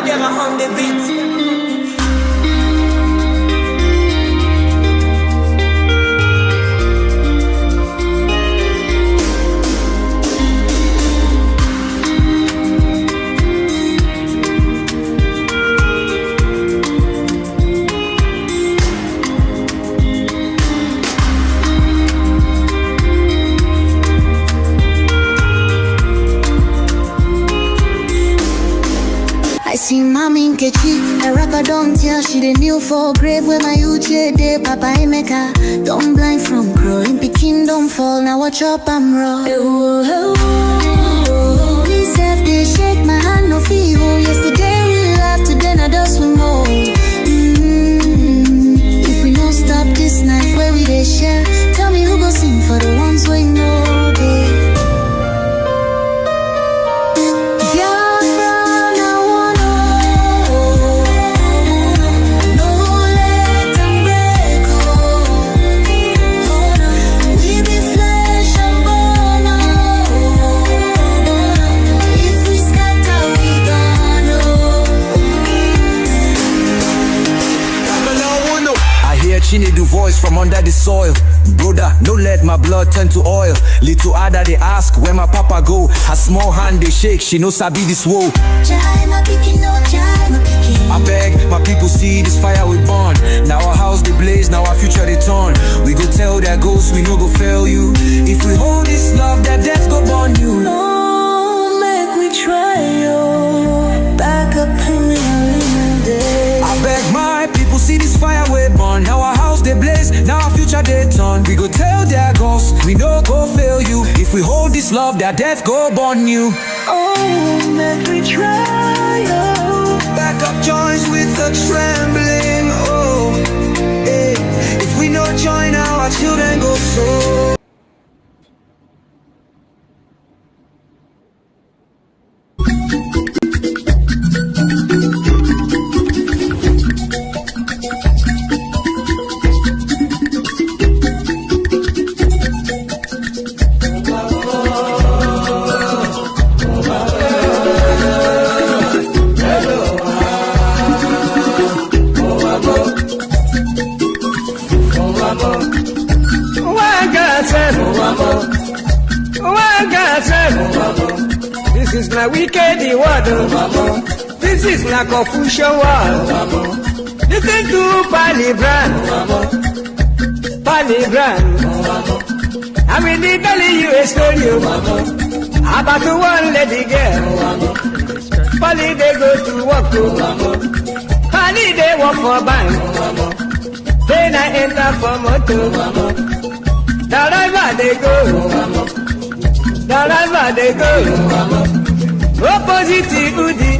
Biafra on the beat. I see Mommy Nkechi, a rapper don't tell she the new for grave where my uche de Papa Emeka. Don't blind from growing, Pekin don't fall, now watch up I'm raw. Me self they shake my hand no feel. Yesterday we laughed, today now dust we more. If we don't stop this night where we they share, tell me who go sing for the ones we know they. She need the voice from under the soil. Brother, no let my blood turn to oil. Little other they ask where my papa go. Her small hand they shake, she no sabi this woe. I beg my people see this fire we burn. Now our house they blaze, now our future they turn. We go tell their ghosts we no go fail you. If we hold this love, that death go burn you. No, make we try yo. Back up in the day. I beg my people see this fire we burn. Now our house they blaze, now our future they turn. We go tell their ghosts we no go fail you. If we hold this love, that death go burn you. Oh, make we try yo. Back up joints with a trembling. Oh, hey. If we no join, our children go so. This is my wicked word. This is my confusion word. Listen to Palibran. I will be telling you a story about one lady girl. Polly they go to work. Polly they work for bank. Then I enter for motor. The river they go. The river they go. Opposite Udi.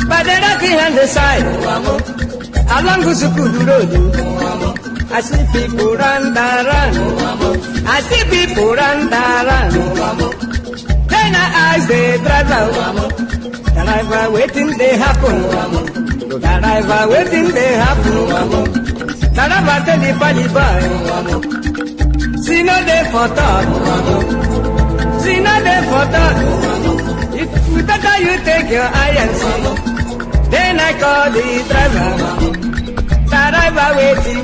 By the rocky hand the side. Along Gusukudu Road. I see people run. I see people run. Then I ask the driver waiting they happen. The driver waiting they happen. The driver tell the Pali boy. See no day for thought. See no day for thought. If better you take your eye and see. Then I call the driver. The driver waiting.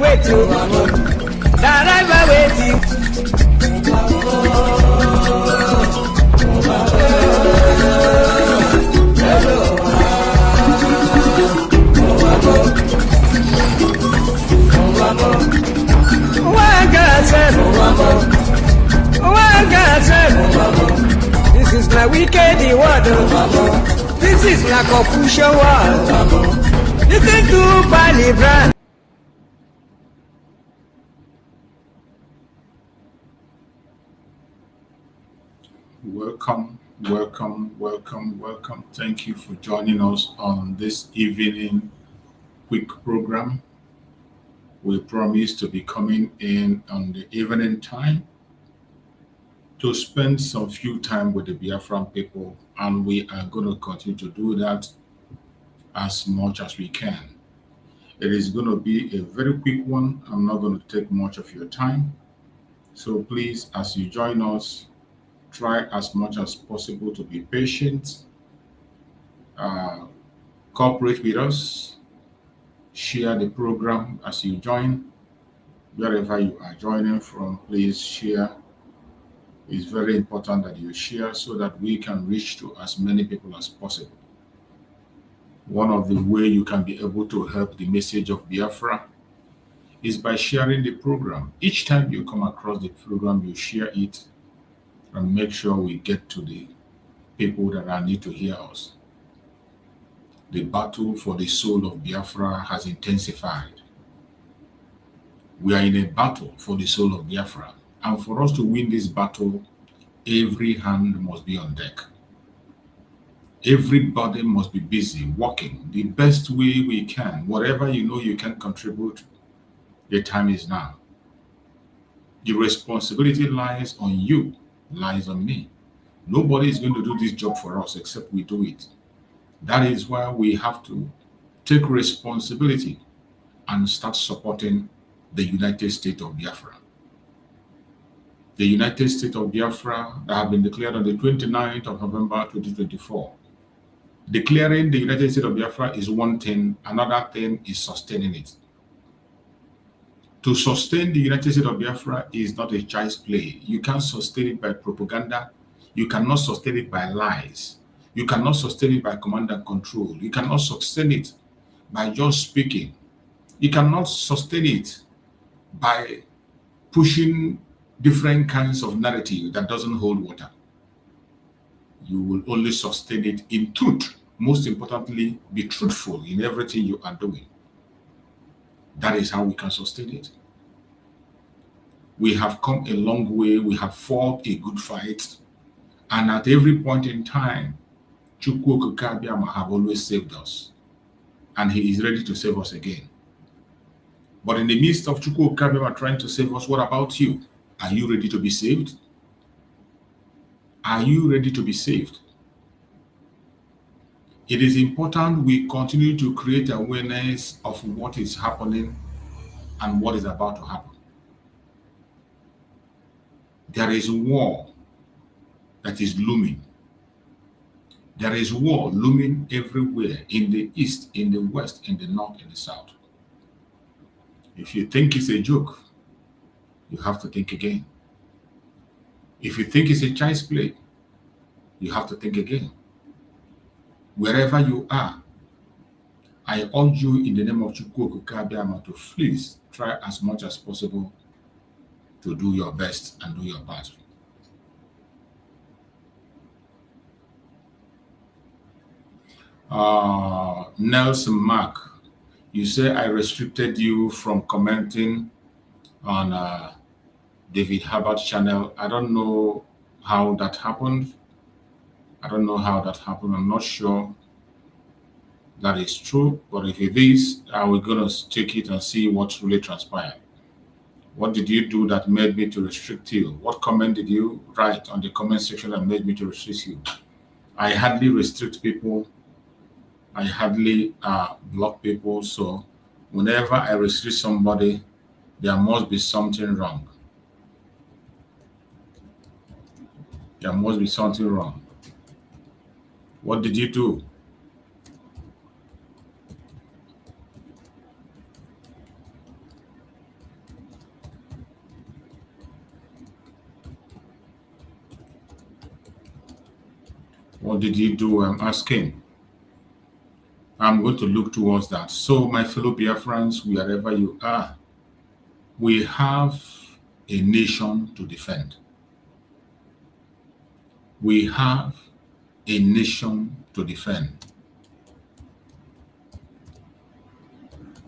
The driver waiting. This is my wicked word. This is my confusion word. Listen to Palibran. Welcome. Thank you for joining us on this evening quick program. We promise to be coming in on the evening time to spend some few time with the Biafran people, and we are going to continue to do that as much as we can. It is going to be a very quick one. I'm not going to take much of your time. So please, as you join us, try as much as possible to be patient. cooperate with us. Share the program as you join. Wherever you are joining from, please share. It's very important that you share so that we can reach to as many people as possible. One of the ways you can be able to help the message of Biafra is by sharing the program. Each time you come across the program, you share it and make sure we get to the people that are need to hear us. The battle for the soul of Biafra has intensified. We are in a battle for the soul of Biafra. And for us to win this battle, every hand must be on deck. Everybody must be busy working the best way we can. Whatever you know you can contribute, the time is now. The responsibility lies on you, lies on me. Nobody is going to do this job for us except we do it. That is why we have to take responsibility and start supporting the United States of Biafra. The United States of Biafra that have been declared on the 29th of November 2024. Declaring the United States of Biafra is one thing, another thing is sustaining it. To sustain the United States of Biafra is not a child's play. You can't sustain it by propaganda. You cannot sustain it by lies. You cannot sustain it by command and control. You cannot sustain it by just speaking. You cannot sustain it by pushing different kinds of narrative that doesn't hold water. You will only sustain it in truth. Most importantly, be truthful in everything you are doing. That is how we can sustain it. We have come a long way. We have fought a good fight. And at every point in time, Chukwu Okike have always saved us. And he is ready to save us again. But in the midst of Chukwu Okike trying to save us, what about you? Are you ready to be saved? Are you ready to be saved? It is important we continue to create awareness of what is happening and what is about to happen. There is war that is looming. There is war looming everywhere, in the east, in the west, in the north, in the south. If you think it's a joke, you have to think again. If you think it's a child's play, you have to think again. Wherever you are, I urge you in the name of Chukwu Okike to please try as much as possible to do your best and do your part. Nelson Mark, you say I restricted you from commenting on David Herbert's channel. I don't know how that happened. I'm not sure that is true, but if it is, we're going to check it and see what really transpired. What did you do that made me to restrict you? What comment did you write on the comment section that made me to restrict you? I hardly restrict people. I hardly block people. So whenever I restrict somebody, there must be something wrong. There must be something wrong. What did you do? What did you do? I'm asking. I'm going to look towards that. So, my fellow Biafrans, wherever you are, we have a nation to defend. We have a nation to defend.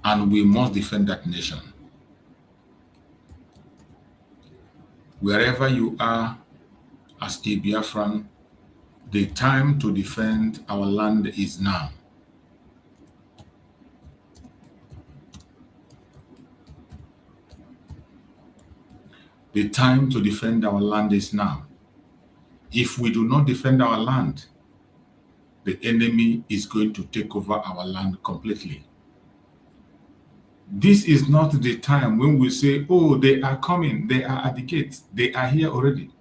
And we must defend that nation. Wherever you are as a Biafran, the time to defend our land is now. The time to defend our land is now. If we do not defend our land, the enemy is going to take over our land completely. This is not the time when we say, oh, they are coming, they are at the gates, they are here already.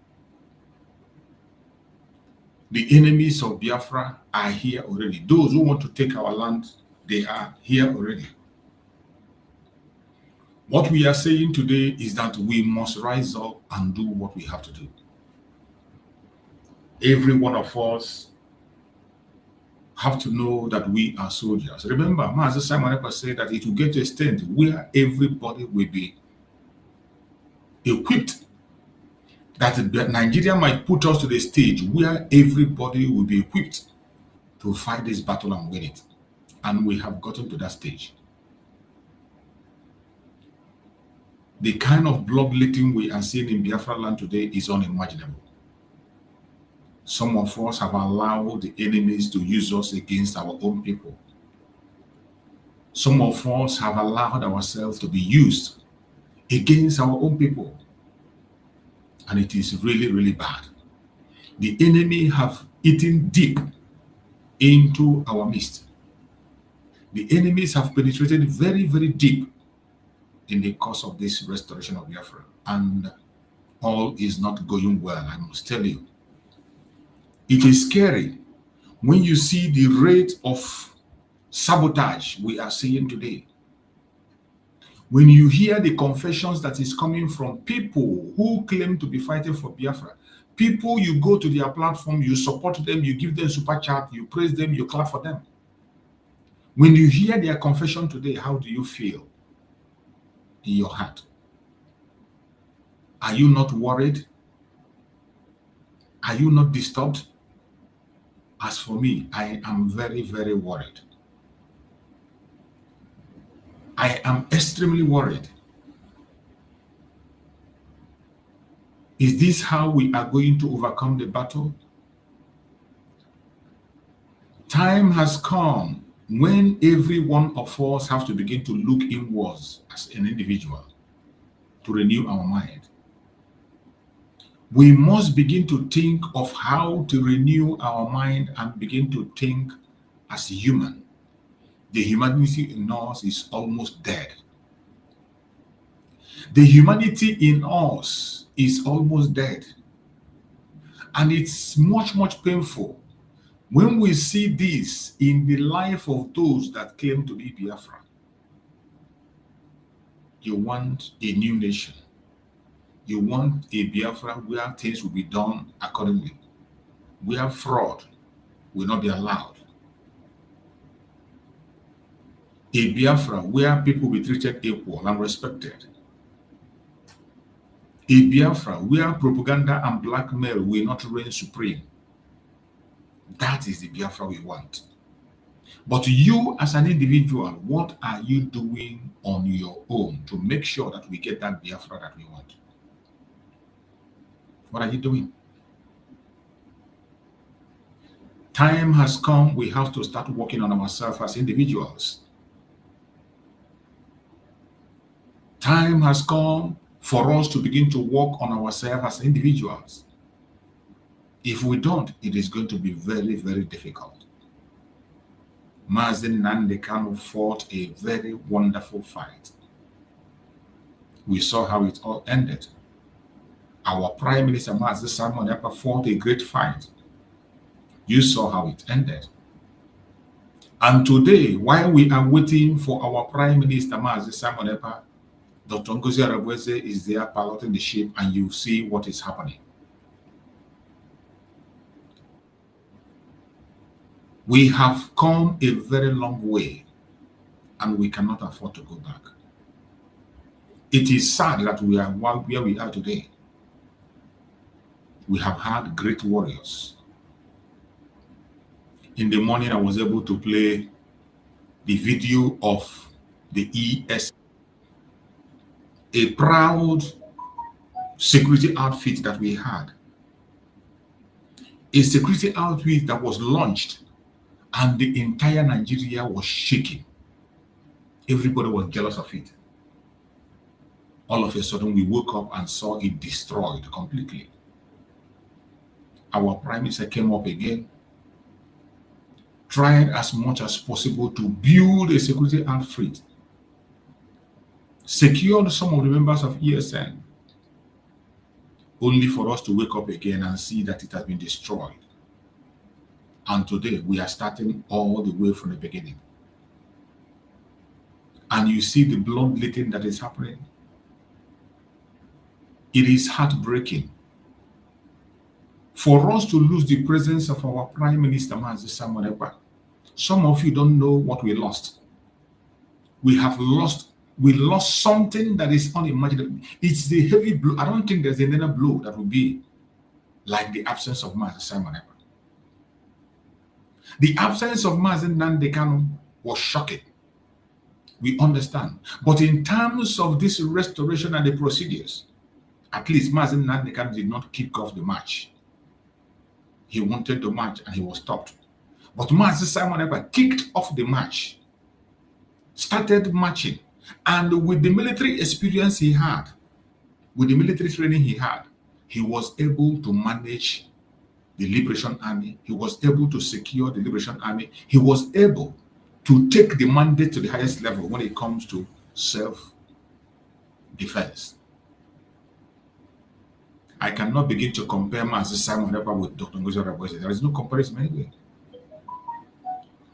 The enemies of Biafra are here already. Those who want to take our land, they are here already. What we are saying today is that we must rise up and do what we have to do. Every one of us have to know that we are soldiers. Remember, Master Simon Ekpa said that it will get to a extent where everybody will be equipped, that Nigeria might put us to the stage where everybody will be equipped to fight this battle and win it. And we have gotten to that stage. The kind of bloodletting we are seeing in Biafra land today is unimaginable. Some of us have allowed the enemies to use us against our own people. Some of us have allowed ourselves to be used against our own people. And it is really, really bad. The enemy have eaten deep into our midst. The enemies have penetrated very, very deep in the course of this restoration of Biafra. And all is not going well, I must tell you. It is scary when you see the rate of sabotage we are seeing today. When you hear the confessions that is coming from people who claim to be fighting for Biafra, people, you go to their platform, you support them, you give them super chat, you praise them, you clap for them. When you hear their confession today, how do you feel in your heart? Are you not worried? Are you not disturbed? As for me, I am very, very worried. I am extremely worried. Is this how we are going to overcome the battle? Time has come when every one of us have to begin to look inwards as an individual to renew our mind. We must begin to think of how to renew our mind and begin to think as human. The humanity in us is almost dead. The humanity in us is almost dead. And it's much, much painful when we see this in the life of those that claim to be Biafra. You want a new nation. You want a Biafra where things will be done accordingly, where fraud will not be allowed. A Biafra where people will be treated equal and respected. A Biafra where propaganda and blackmail will not reign supreme. That is the Biafra we want. But you as an individual, what are you doing on your own to make sure that we get that Biafra that we want? What are you doing? Time has come, we have to start working on ourselves as individuals. Time has come for us to begin to work on ourselves as individuals. If we don't, it is going to be very, very difficult. Mazen Nnamdi Kanu fought a very wonderful fight. We saw how it all ended. Our Prime Minister Mazen Simon Ekpa fought a great fight. You saw how it ended. And today, while we are waiting for our Prime Minister Mazen Simon Ekpa, Dr. Ngozi Arabweze is there piloting the ship, and you see what is happening. We have come a very long way, and we cannot afford to go back. It is sad that we are where we are today. We have had great warriors. In the morning, I was able to play the video of the ES, a proud security outfit that we had. A security outfit that was launched, and the entire Nigeria was shaking. Everybody was jealous of it. All of a sudden, we woke up and saw it destroyed completely. Our Prime Minister came up again, tried as much as possible to build a security outfit, secured some of the members of ESN, only for us to wake up again and see that it has been destroyed. And today we are starting all the way from the beginning. And you see the bloodletting that is happening. It is heartbreaking for us to lose the presence of our Prime Minister, Mazi Samuel Ekpa. Some of you don't know what we lost. We lost something that is unimaginable. It's the heavy blow. I don't think there's another blow that will be like the absence of Mazi Samuel Ekpa. The absence of Mazi Nnamdi Kanu was shocking. We understand. But in terms of this restoration and the procedures, at least Mazi Nnamdi Kanu did not kick off the march. He wanted to march and he was stopped. But Mazi Simon Ekpa kicked off the march, started marching, and with the military experience he had, with the military training he had, he was able to manage the Liberation Army. He was able to secure the Liberation Army. He was able to take the mandate to the highest level when it comes to self-defense. I cannot begin to compare Mazi Simon Ekpa with Dr. Ngozi Orebose. There is no comparison anyway.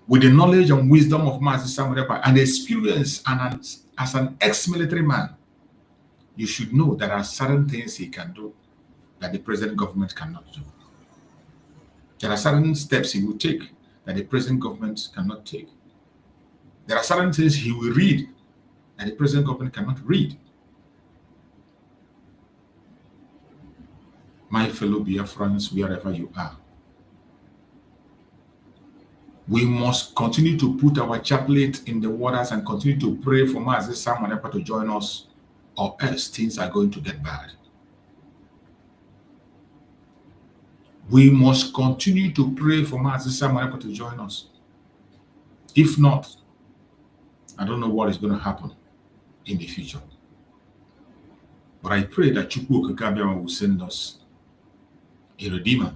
With the knowledge and wisdom of Mazi Simon Ekpa and experience and as an ex-military man, you should know there are certain things he can do that the present government cannot do. There are certain steps he will take that the present government cannot take. There are certain things he will read that the present government cannot read. My fellow Biafrans, wherever you are, we must continue to put our chaplet in the waters and continue to pray for Mazi Simon Ekpa to join us, or else things are going to get bad. We must continue to pray for Mazi Simon Ekpa to join us. If not, I don't know what is going to happen in the future. But I pray that Chukwu Okike Abiama will send us a redeemer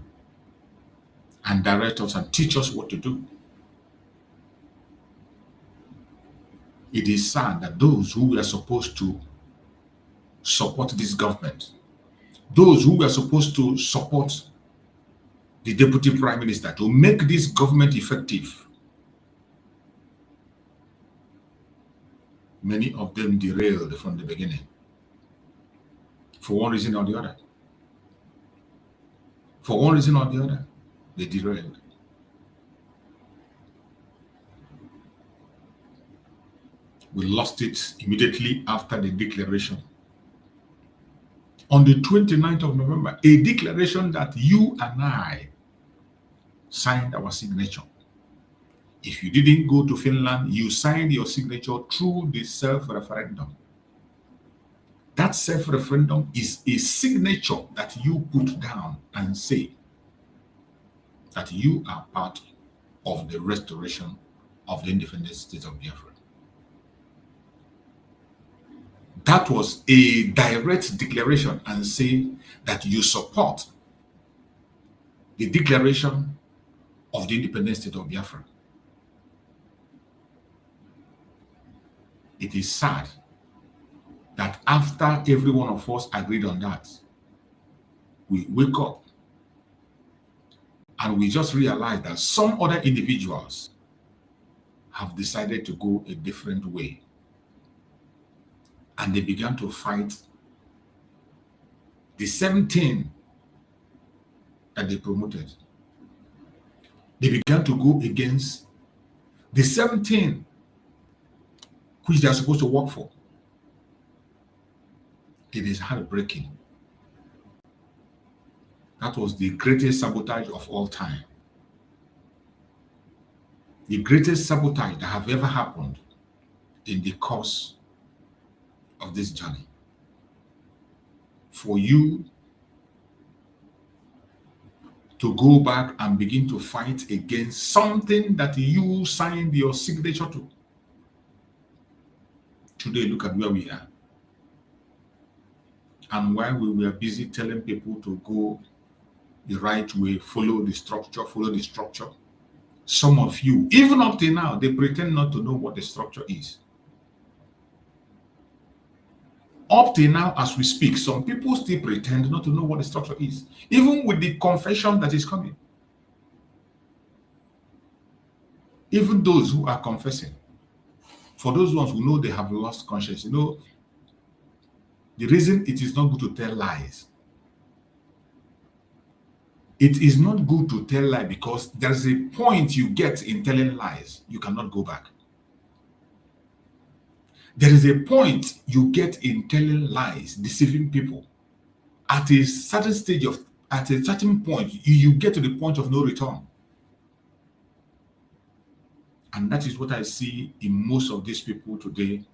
and direct us and teach us what to do. It is sad that those who were supposed to support this government, those who were supposed to support the Deputy Prime Minister to make this government effective, many of them derailed from the beginning for one reason or the other. For one reason or the other, they derailed. We lost it immediately after the declaration. On the 29th of November, a declaration that you and I signed our signature. If you didn't go to Finland, you signed your signature through the self-referendum. That self-referendum is a signature that you put down and say that you are part of the restoration of the independent state of Biafra. That was a direct declaration and say that you support the declaration of the independent state of Biafra. It is sad that after every one of us agreed on that, we wake up and we just realize that some other individuals have decided to go a different way. And they began to fight the same thing that they promoted. They began to go against the same thing which they are supposed to work for. It is heartbreaking. That was the greatest sabotage of all time. The greatest sabotage that have ever happened in the course of this journey. For you to go back and begin to fight against something that you signed your signature to. Today, look at where we are. And while we were busy telling people to go the right way, follow the structure, some of you, even up to now, they pretend not to know what the structure is. Up to now, as we speak, some people still pretend not to know what the structure is, even with the confession that is coming. Even those who are confessing, for those ones who know they have lost conscience, the reason it is not good to tell lies. It is not good to tell lies because there's a point you get in telling lies, you cannot go back. There is a point you get in telling lies, deceiving people. At a certain stage at a certain point, you get to the point of no return. And that is what I see in most of these people today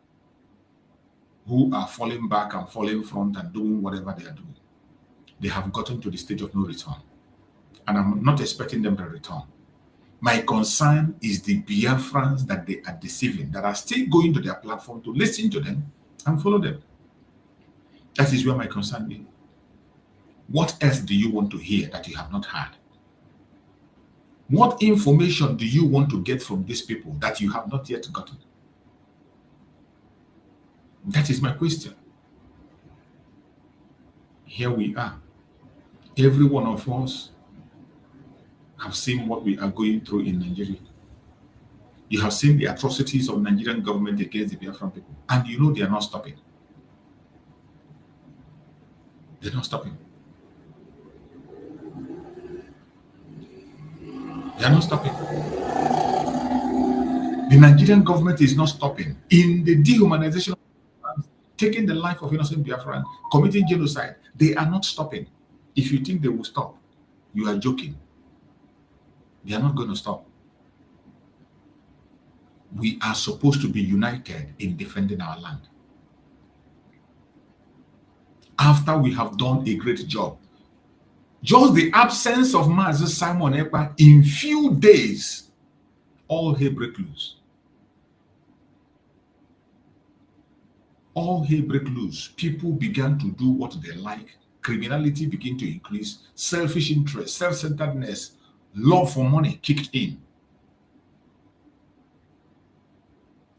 who are falling back and falling front and doing whatever they are doing. They have gotten to the stage of no return. And I'm not expecting them to return. My concern is the Biafrans that they are deceiving, that are still going to their platform to listen to them and follow them. That is where my concern is. What else do you want to hear that you have not heard? What information do you want to get from these people that you have not yet gotten? That is my question. Here we are. Every one of us have seen what we are going through in Nigeria. You have seen the atrocities of Nigerian government against the Biafran people, and you know they are not stopping. They're not stopping. They are not stopping. The Nigerian government is not stopping in the dehumanization of Biafrans, taking the life of innocent Biafran, committing genocide. They are not stopping. If you think they will stop, you are joking. They are not going to stop. We are supposed to be united in defending our land. After we have done a great job, just the absence of Mazi Simon Ekpa, in few days, all hell break loose. All hell break loose. People began to do what they like. Criminality began to increase. Selfish interest, self-centeredness, love for money kicked in.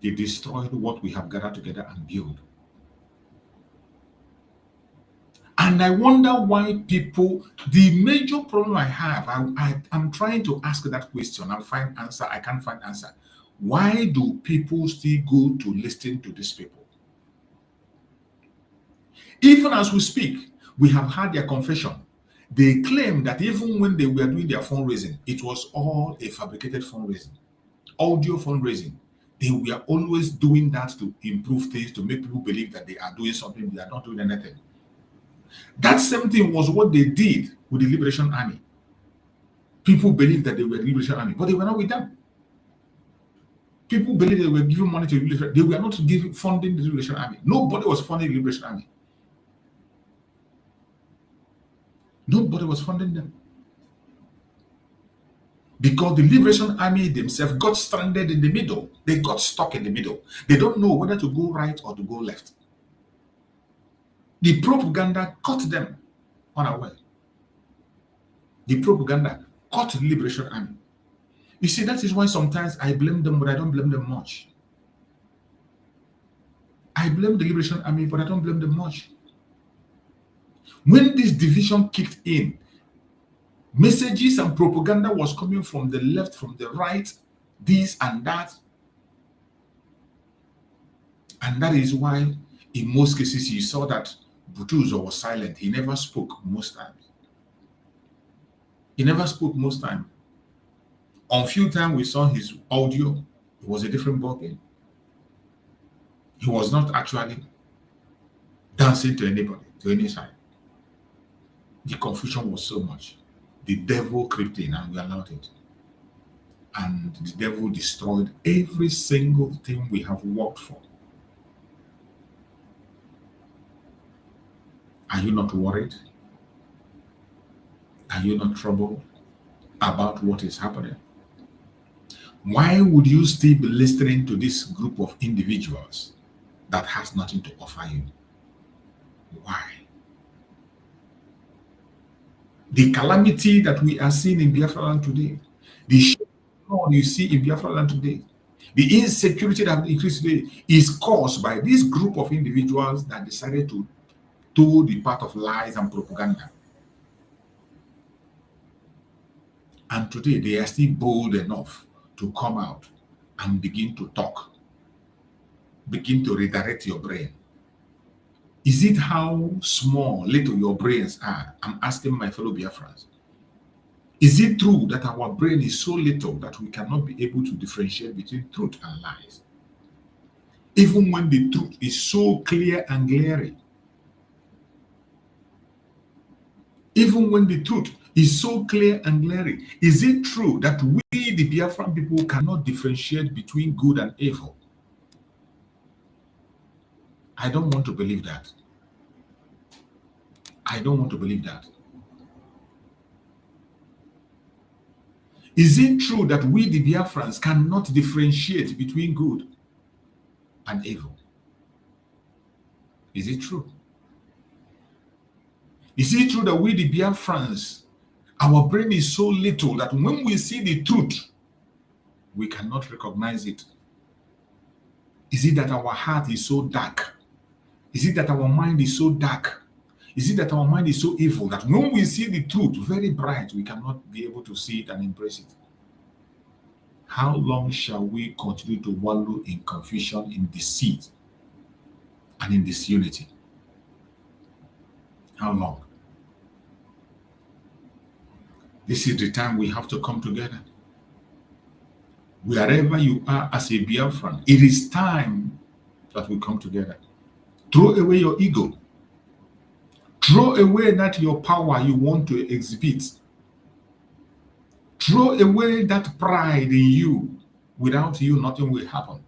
They destroyed what we have gathered together and built. And I wonder why people, the major problem I have, I'm trying to ask that question and find answer. I can't find answer. Why do people still go to listen to these people? Even as we speak, we have had their confession. They claim that even when they were doing their fundraising, it was all a fabricated fundraising, audio fundraising. They were always doing that to improve things, to make people believe that they are doing something, they are not doing anything. That same thing was what they did with the Liberation Army. People believed that they were the Liberation Army, but they were not with them. People believed they were giving money to the Liberation. They were not funding the Liberation Army. Nobody was funding the Liberation Army. Nobody was funding them. Because the Liberation Army themselves got stranded in the middle. They got stuck in the middle. They don't know whether to go right or to go left. The propaganda caught them unaware. The propaganda caught the Liberation Army. You see, that is why sometimes I blame them, but I don't blame them much. I blame the Liberation Army, but I don't blame them much. When this division kicked in, messages and propaganda was coming from the left, from the right, this and that. And that is why, in most cases, you saw that Butuzo was silent. He never spoke most times. He never spoke most times. On few times we saw his audio, it was a different ballgame. He was not actually dancing to anybody, to any side. The confusion was so much. The devil crept in and we allowed it. And the devil destroyed every single thing we have worked for. Are you not worried? Are you not troubled about what is happening? Why would you still be listening to this group of individuals that has nothing to offer you? Why? The calamity that we are seeing in Biafra land today, the shame you see in Biafra land today, the insecurity that increased today is caused by this group of individuals that decided to do the part of lies and propaganda. And today they are still bold enough to come out and begin to talk, begin to redirect your brain. Is it how small, little your brains are? I'm asking my fellow Biafrans. Is it true that our brain is so little that we cannot be able to differentiate between truth and lies? Even when the truth is so clear and glaring. Even when the truth is so clear and glaring, is it true that we, the Biafran people, cannot differentiate between good and evil? I don't want to believe that. I don't want to believe that. Is it true that we, the Biafrans, cannot differentiate between good and evil? Is it true? Is it true that we, the Biafrans, our brain is so little that when we see the truth, we cannot recognize it? Is it that our heart is so dark? Is it that our mind is so dark? Is it that our mind is so evil that when we see the truth very bright, we cannot be able to see it and embrace it? How long shall we continue to wallow in confusion, in deceit, and in disunity? How long? This is the time we have to come together. Wherever you are as a Biafran, it is time that we come together. Throw away your ego. Throw away that your power you want to exhibit. Throw away that pride in you. Without you, nothing will happen.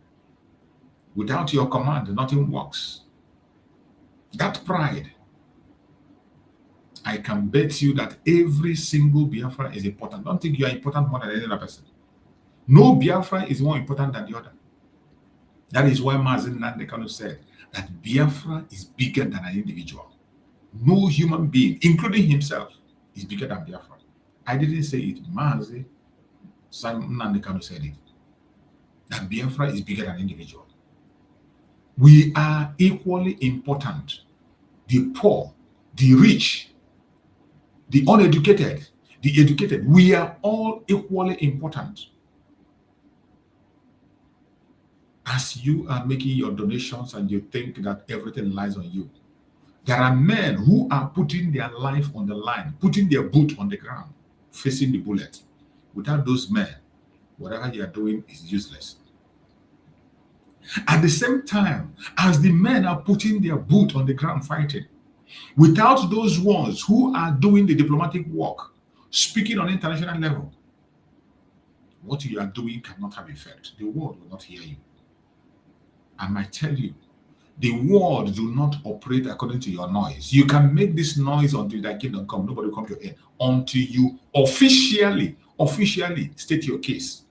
Without your command, nothing works. That pride, I can bet you that every single Biafra is important. Don't think you are important more than any other person. No Biafra is more important than the other. That is why Mazen Nnamdi Kanu said that Biafra is bigger than an individual. No human being, including himself, is bigger than Biafra. I didn't say it. Mazen Nnamdi Kanu said it. That Biafra is bigger than an individual. We are equally important. The poor, the rich, the uneducated, the educated, we are all equally important. As you are making your donations and you think that everything lies on you, there are men who are putting their life on the line, putting their boot on the ground, facing the bullet. Without those men, whatever you are doing is useless. At the same time, as the men are putting their boot on the ground fighting, without those ones who are doing the diplomatic work, speaking on international level, what you are doing cannot have effect. The world will not hear you. I might tell you, the world do not operate according to your noise. You can make this noise until thy kingdom come. Nobody will come to your end until you officially state your case.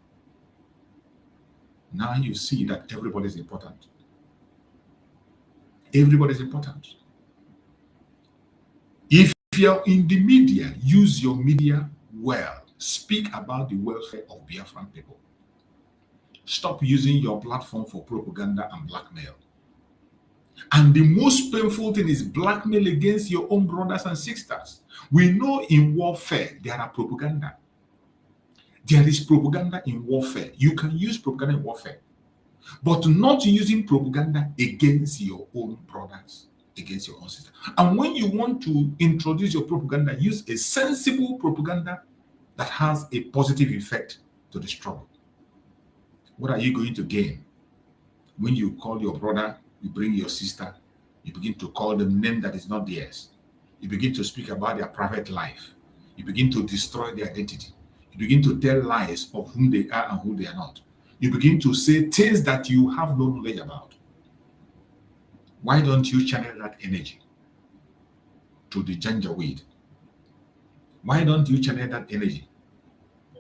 Now you see that everybody is important. Everybody is important. If you're in the media, use your media well. Speak about the welfare of Biafran people. Stop using your platform for propaganda and blackmail. And the most painful thing is blackmail against your own brothers and sisters. We know in warfare, there are propaganda. There is propaganda in warfare. You can use propaganda in warfare, but not using propaganda against your own brothers, against your own sisters. And when you want to introduce your propaganda, use a sensible propaganda that has a positive effect to the struggle. What are you going to gain when you call your brother, you bring your sister, you begin to call them name that is not theirs? You begin to speak about their private life. You begin to destroy their identity. You begin to tell lies of whom they are and who they are not. You begin to say things that you have no knowledge about. Why don't you channel that energy to the Janjaweed? Why don't you channel that energy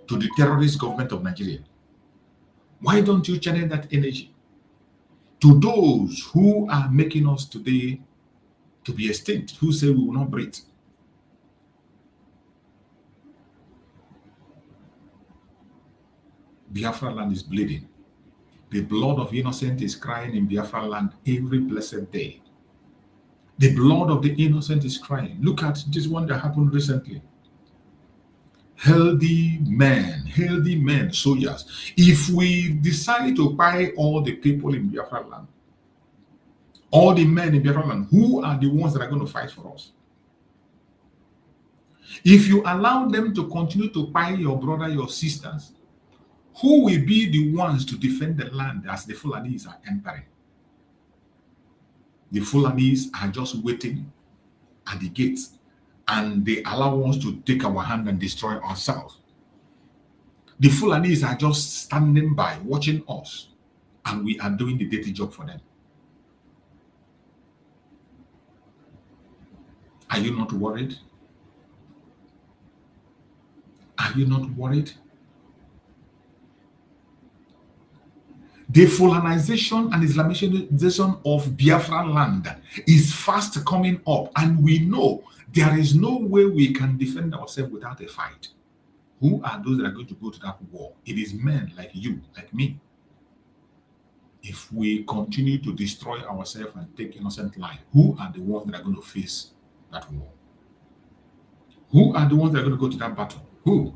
to the terrorist government of Nigeria? Why don't you channel that energy to those who are making us today to be extinct, who say we will not breathe? Biafra land is bleeding. The blood of innocent is crying in Biafra land every blessed day. The blood of the innocent is crying. Look at this one that happened recently. healthy men, soldiers. If we decide to buy all the people in Biafra land, all the men in Biafra land, who are the ones that are going to fight for us? If you allow them to continue to buy your brother, your sisters, who will be the ones to defend the land as the Fulanis are entering? The Fulanis are just waiting at the gates, and they allow us to take our hand and destroy ourselves. The Fulanis are just standing by, watching us, and we are doing the dirty job for them. Are you not worried? Are you not worried? The Fulanization and Islamization of Biafran land is fast coming up, and we know there is no way we can defend ourselves without a fight. Who are those that are going to go to that war? It is men like you, like me. If we continue to destroy ourselves and take innocent life, who are the ones that are going to face that war? Who are the ones that are going to go to that battle? Who?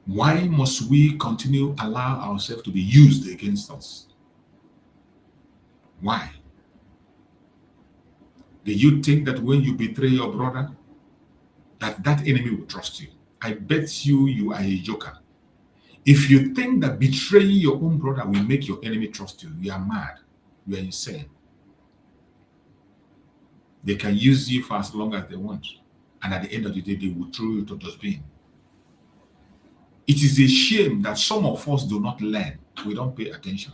Why must we continue allow ourselves to be used against us? Why? Do you think that when you betray your brother, that enemy will trust you? I bet you are a joker. If you think that betraying your own brother will make your enemy trust you, you are mad. You are insane. They can use you for as long as they want, and at the end of the day, they will throw you to dustbin. It is a shame that some of us do not learn. We don't pay attention.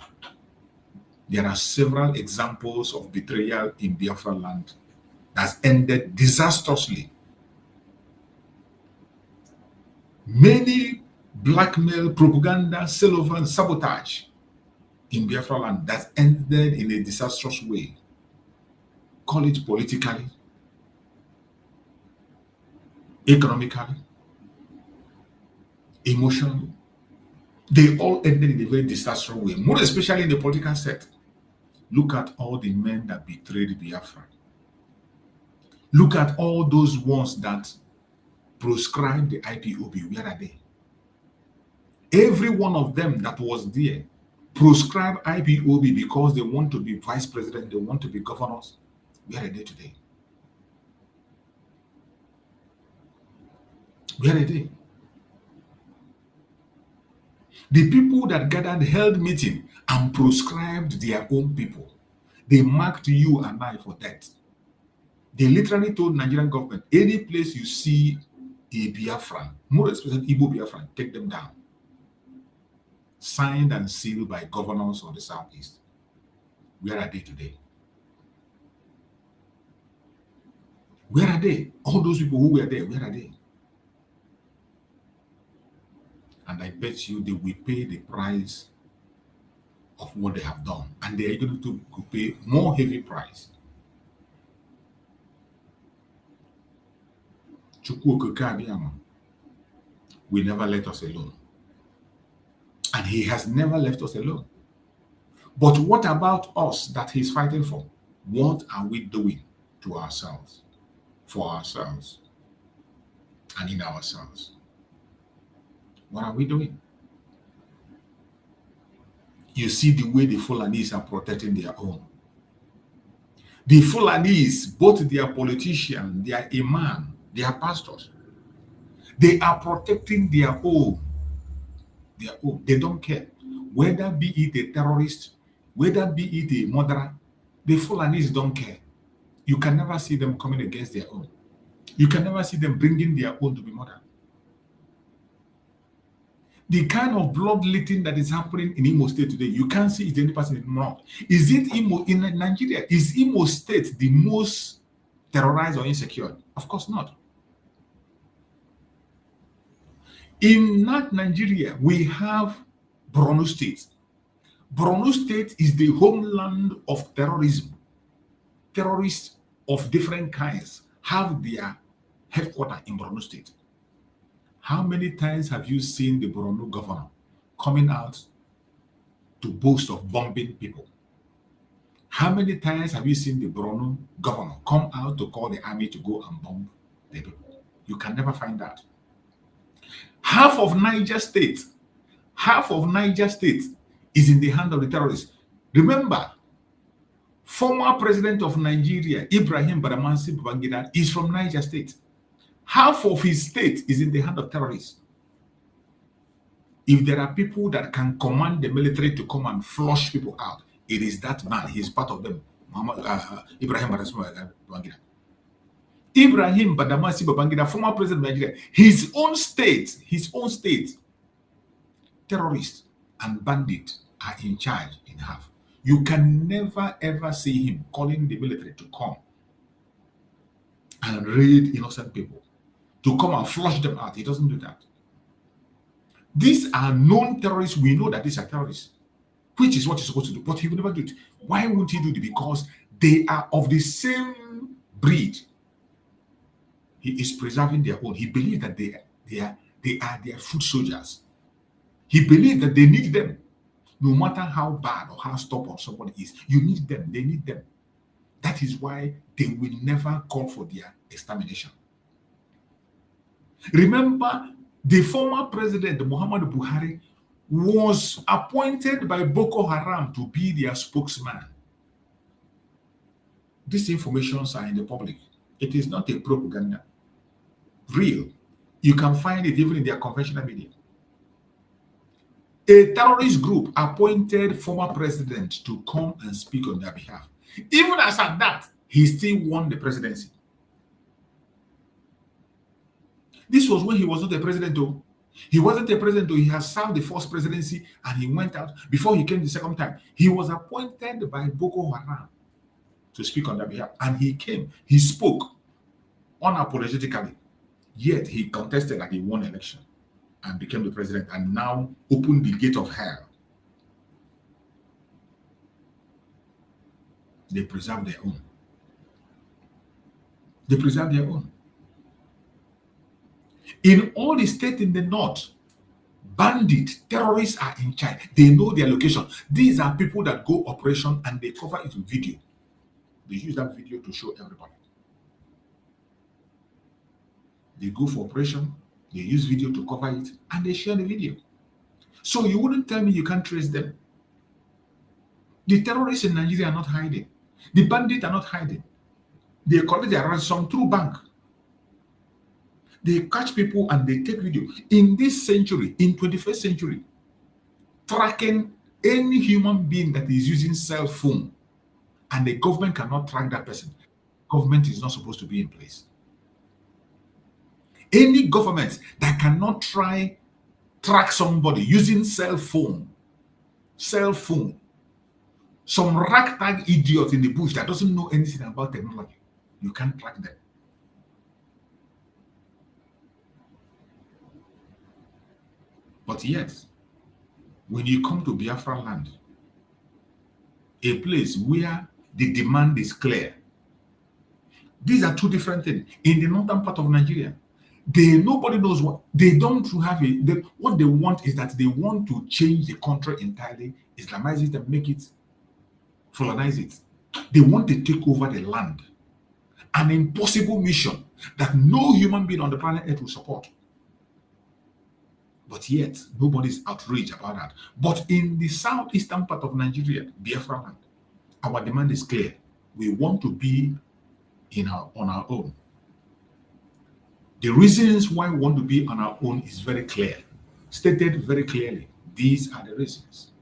There are several examples of betrayal in Biafra land that's ended disastrously. Many blackmail, propaganda, sell-over, and sabotage in Biafra land that's ended in a disastrous way. Call it politically, economically, emotionally. They all ended in a very disastrous way, more especially in the political set. Look at all the men that betrayed Biafra. Look at all those ones that proscribed the IPOB. Where are they? Every one of them that was there proscribed IPOB because they want to be vice president, they want to be governors. Where are they today? Where are they? The people that gathered held meeting and proscribed their own people. They marked you and I for that. They literally told Nigerian government, any place you see a Biafran, more especially Igbo Biafran, take them down. Signed and sealed by governors of the Southeast. Where are they today? Where are they? All those people who were there, where are they? And I bet you they will pay the price of what they have done. And they are going to pay more heavy price. Chukwu will never let us alone. And he has never left us alone. But what about us that he's fighting for? What are we doing to ourselves, for ourselves, and in ourselves? What are we doing? You see the way the Fulanis are protecting their own. The Fulanis, both their politicians, their imam, their pastors, they are protecting their own. Their own. They don't care. Whether be it a terrorist, whether be it a murderer, the Fulanis don't care. You can never see them coming against their own. You can never see them bringing their own to be murdered. The kind of bloodletting that is happening in Imo State today, you can't see it any person in North. Is it Imo in Nigeria? Is Imo State the most terrorized or insecure? Of course not. In North Nigeria, we have Borno State. Borno State is the homeland of terrorism. Terrorists of different kinds have their headquarters in Borno State. How many times have you seen the Borno governor coming out to boast of bombing people? How many times have you seen the Borno governor come out to call the army to go and bomb the people? You can never find that. Half of Niger State is in the hand of the terrorists. Remember, former president of Nigeria, Ibrahim Badamasi Babangida, is from Niger State. Half of his state is in the hand of terrorists. If there are people that can command the military to come and flush people out, it is that man. He's part of them. Ibrahim Badamasi Babangida. Ibrahim Badamasi Babangida, former president of Nigeria, his own state, terrorists and bandits are in charge in half. You can never ever see him calling the military to come and raid innocent people, to come and flush them out. He doesn't do that. These are known terrorists. We know that these are terrorists, which is what he's supposed to do, but he will never do it. Why won't he do it? Because they are of the same breed. He is preserving their own. He believes that they are their foot soldiers. He believes that they need them. No matter how bad or how stubborn somebody is, you need them. They need them. That is why they will never call for their extermination. Remember, the former president, Muhammadu Buhari, was appointed by Boko Haram to be their spokesman. These informations are in the public. It is not a propaganda. Real. You can find it even in their conventional media. A terrorist group appointed former president to come and speak on their behalf. Even as at that, he still won the presidency. This was when he was not a president, though. He wasn't a president, though. He has served the first presidency and he went out before he came the second time. He was appointed by Boko Haram to speak on their behalf. And he came, he spoke unapologetically. Yet he contested and he won election and became the president and now opened the gate of hell. They preserve their own. They preserve their own. In all the states in the north, bandits, terrorists are in charge. They know their location. These are people that go operation and they cover it with video. They use that video to show everybody. They go for operation, they use video to cover it, and they share the video. So you wouldn't tell me you can't trace them. The terrorists in Nigeria are not hiding. The bandits are not hiding. They collect their ransom through bank. They catch people and they take video. In this century, in 21st century, tracking any human being that is using cell phone and the government cannot track that person, government is not supposed to be in place. Any government that cannot track somebody using cell phone, some ragtag idiot in the bush that doesn't know anything about technology, you can't track them. But yet, when you come to Biafra land, a place where the demand is clear, these are two different things. In the northern part of Nigeria, nobody knows what they don't have. What they want is that they want to change the country entirely, Islamize it and make it, colonize it. They want to take over the land. An impossible mission that no human being on the planet Earth will support. But yet, nobody's outraged about that. But in the southeastern part of Nigeria, Biafra land, our demand is clear. We want to be on our own. The reasons why we want to be on our own is very clear, stated very clearly. These are the reasons.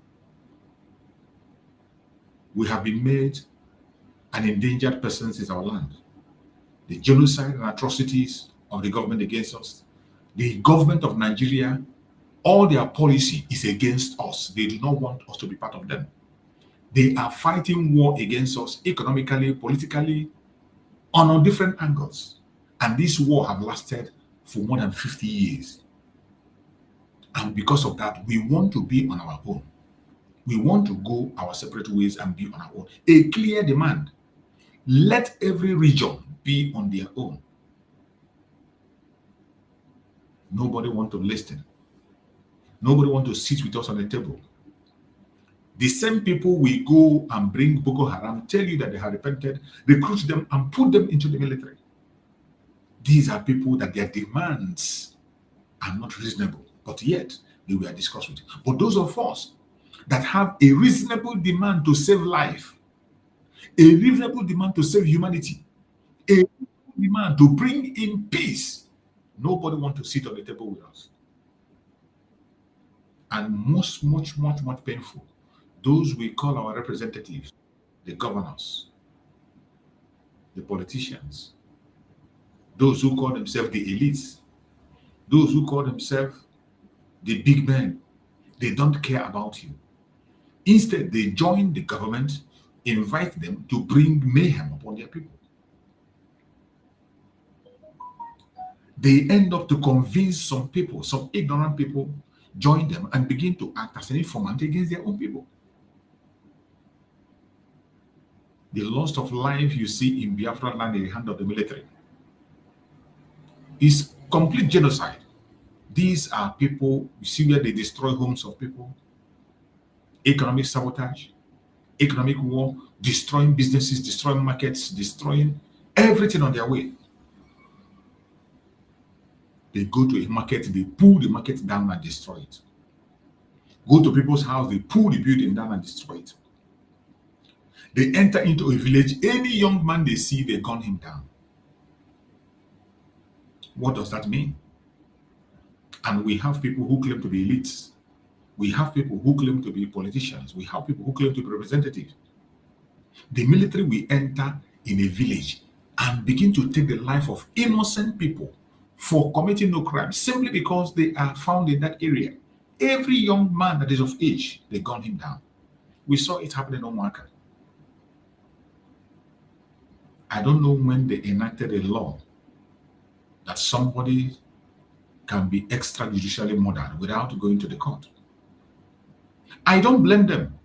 We have been made an endangered person in our land. The genocide and atrocities of the government against us. The government of Nigeria, all their policy is against us. They do not want us to be part of them. They are fighting war against us economically, politically, on different angles. And this war have lasted for more than 50 years. And because of that, we want to be on our own. We want to go our separate ways and be on our own. A clear demand. Let every region be on their own. Nobody want to listen. Nobody want to sit with us on the table. The same people we go and bring Boko Haram, tell you that they have repented, recruit them and put them into the military. These are people that their demands are not reasonable, but yet they were discussed with. But those of us that have a reasonable demand to save life, a reasonable demand to save humanity, a reasonable demand to bring in peace, nobody wants to sit on the table with us. And much painful, those we call our representatives, the governors, the politicians, those who call themselves the elites, those who call themselves the big men, they don't care about you. Instead, they join the government, invite them to bring mayhem upon their people. They end up to convince some people, some ignorant people, join them and begin to act as an informant against their own people. The loss of life you see in Biafra land in the hand of the military is complete genocide. These are people, you see where they destroy homes of people, economic sabotage, economic war, destroying businesses, destroying markets, destroying everything on their way. They go to a market, they pull the market down and destroy it. Go to people's house, they pull the building down and destroy it. They enter into a village, any young man they see, they gun him down. What does that mean? And we have people who claim to be elites. We have people who claim to be politicians. We have people who claim to be representatives. The military will enter in a village and begin to take the life of innocent people for committing no crime simply because they are found in that area. Every young man that is of age, they gun him down. We saw it happening on Waka. I don't know when they enacted a law that somebody can be extrajudicially murdered without going to the court. I don't blame them.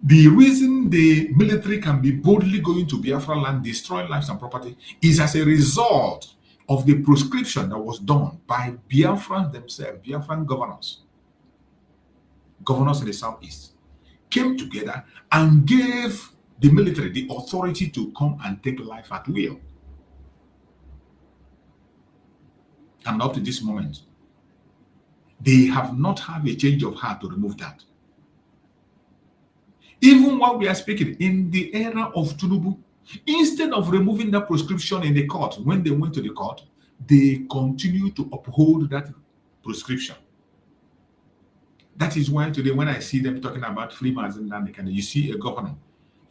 The reason the military can be boldly going to Biafra land, destroying lives and property, is as a result of the proscription that was done by Biafrans themselves, Biafran governors in the southeast, came together and gave the military the authority to come and take life at will. And up to this moment, they have not had a change of heart to remove that. Even while we are speaking, in the era of Tinubu, instead of removing that proscription in the court, when they went to the court, they continue to uphold that proscription. That is why today, when I see them talking about Freemasons, and you see a governor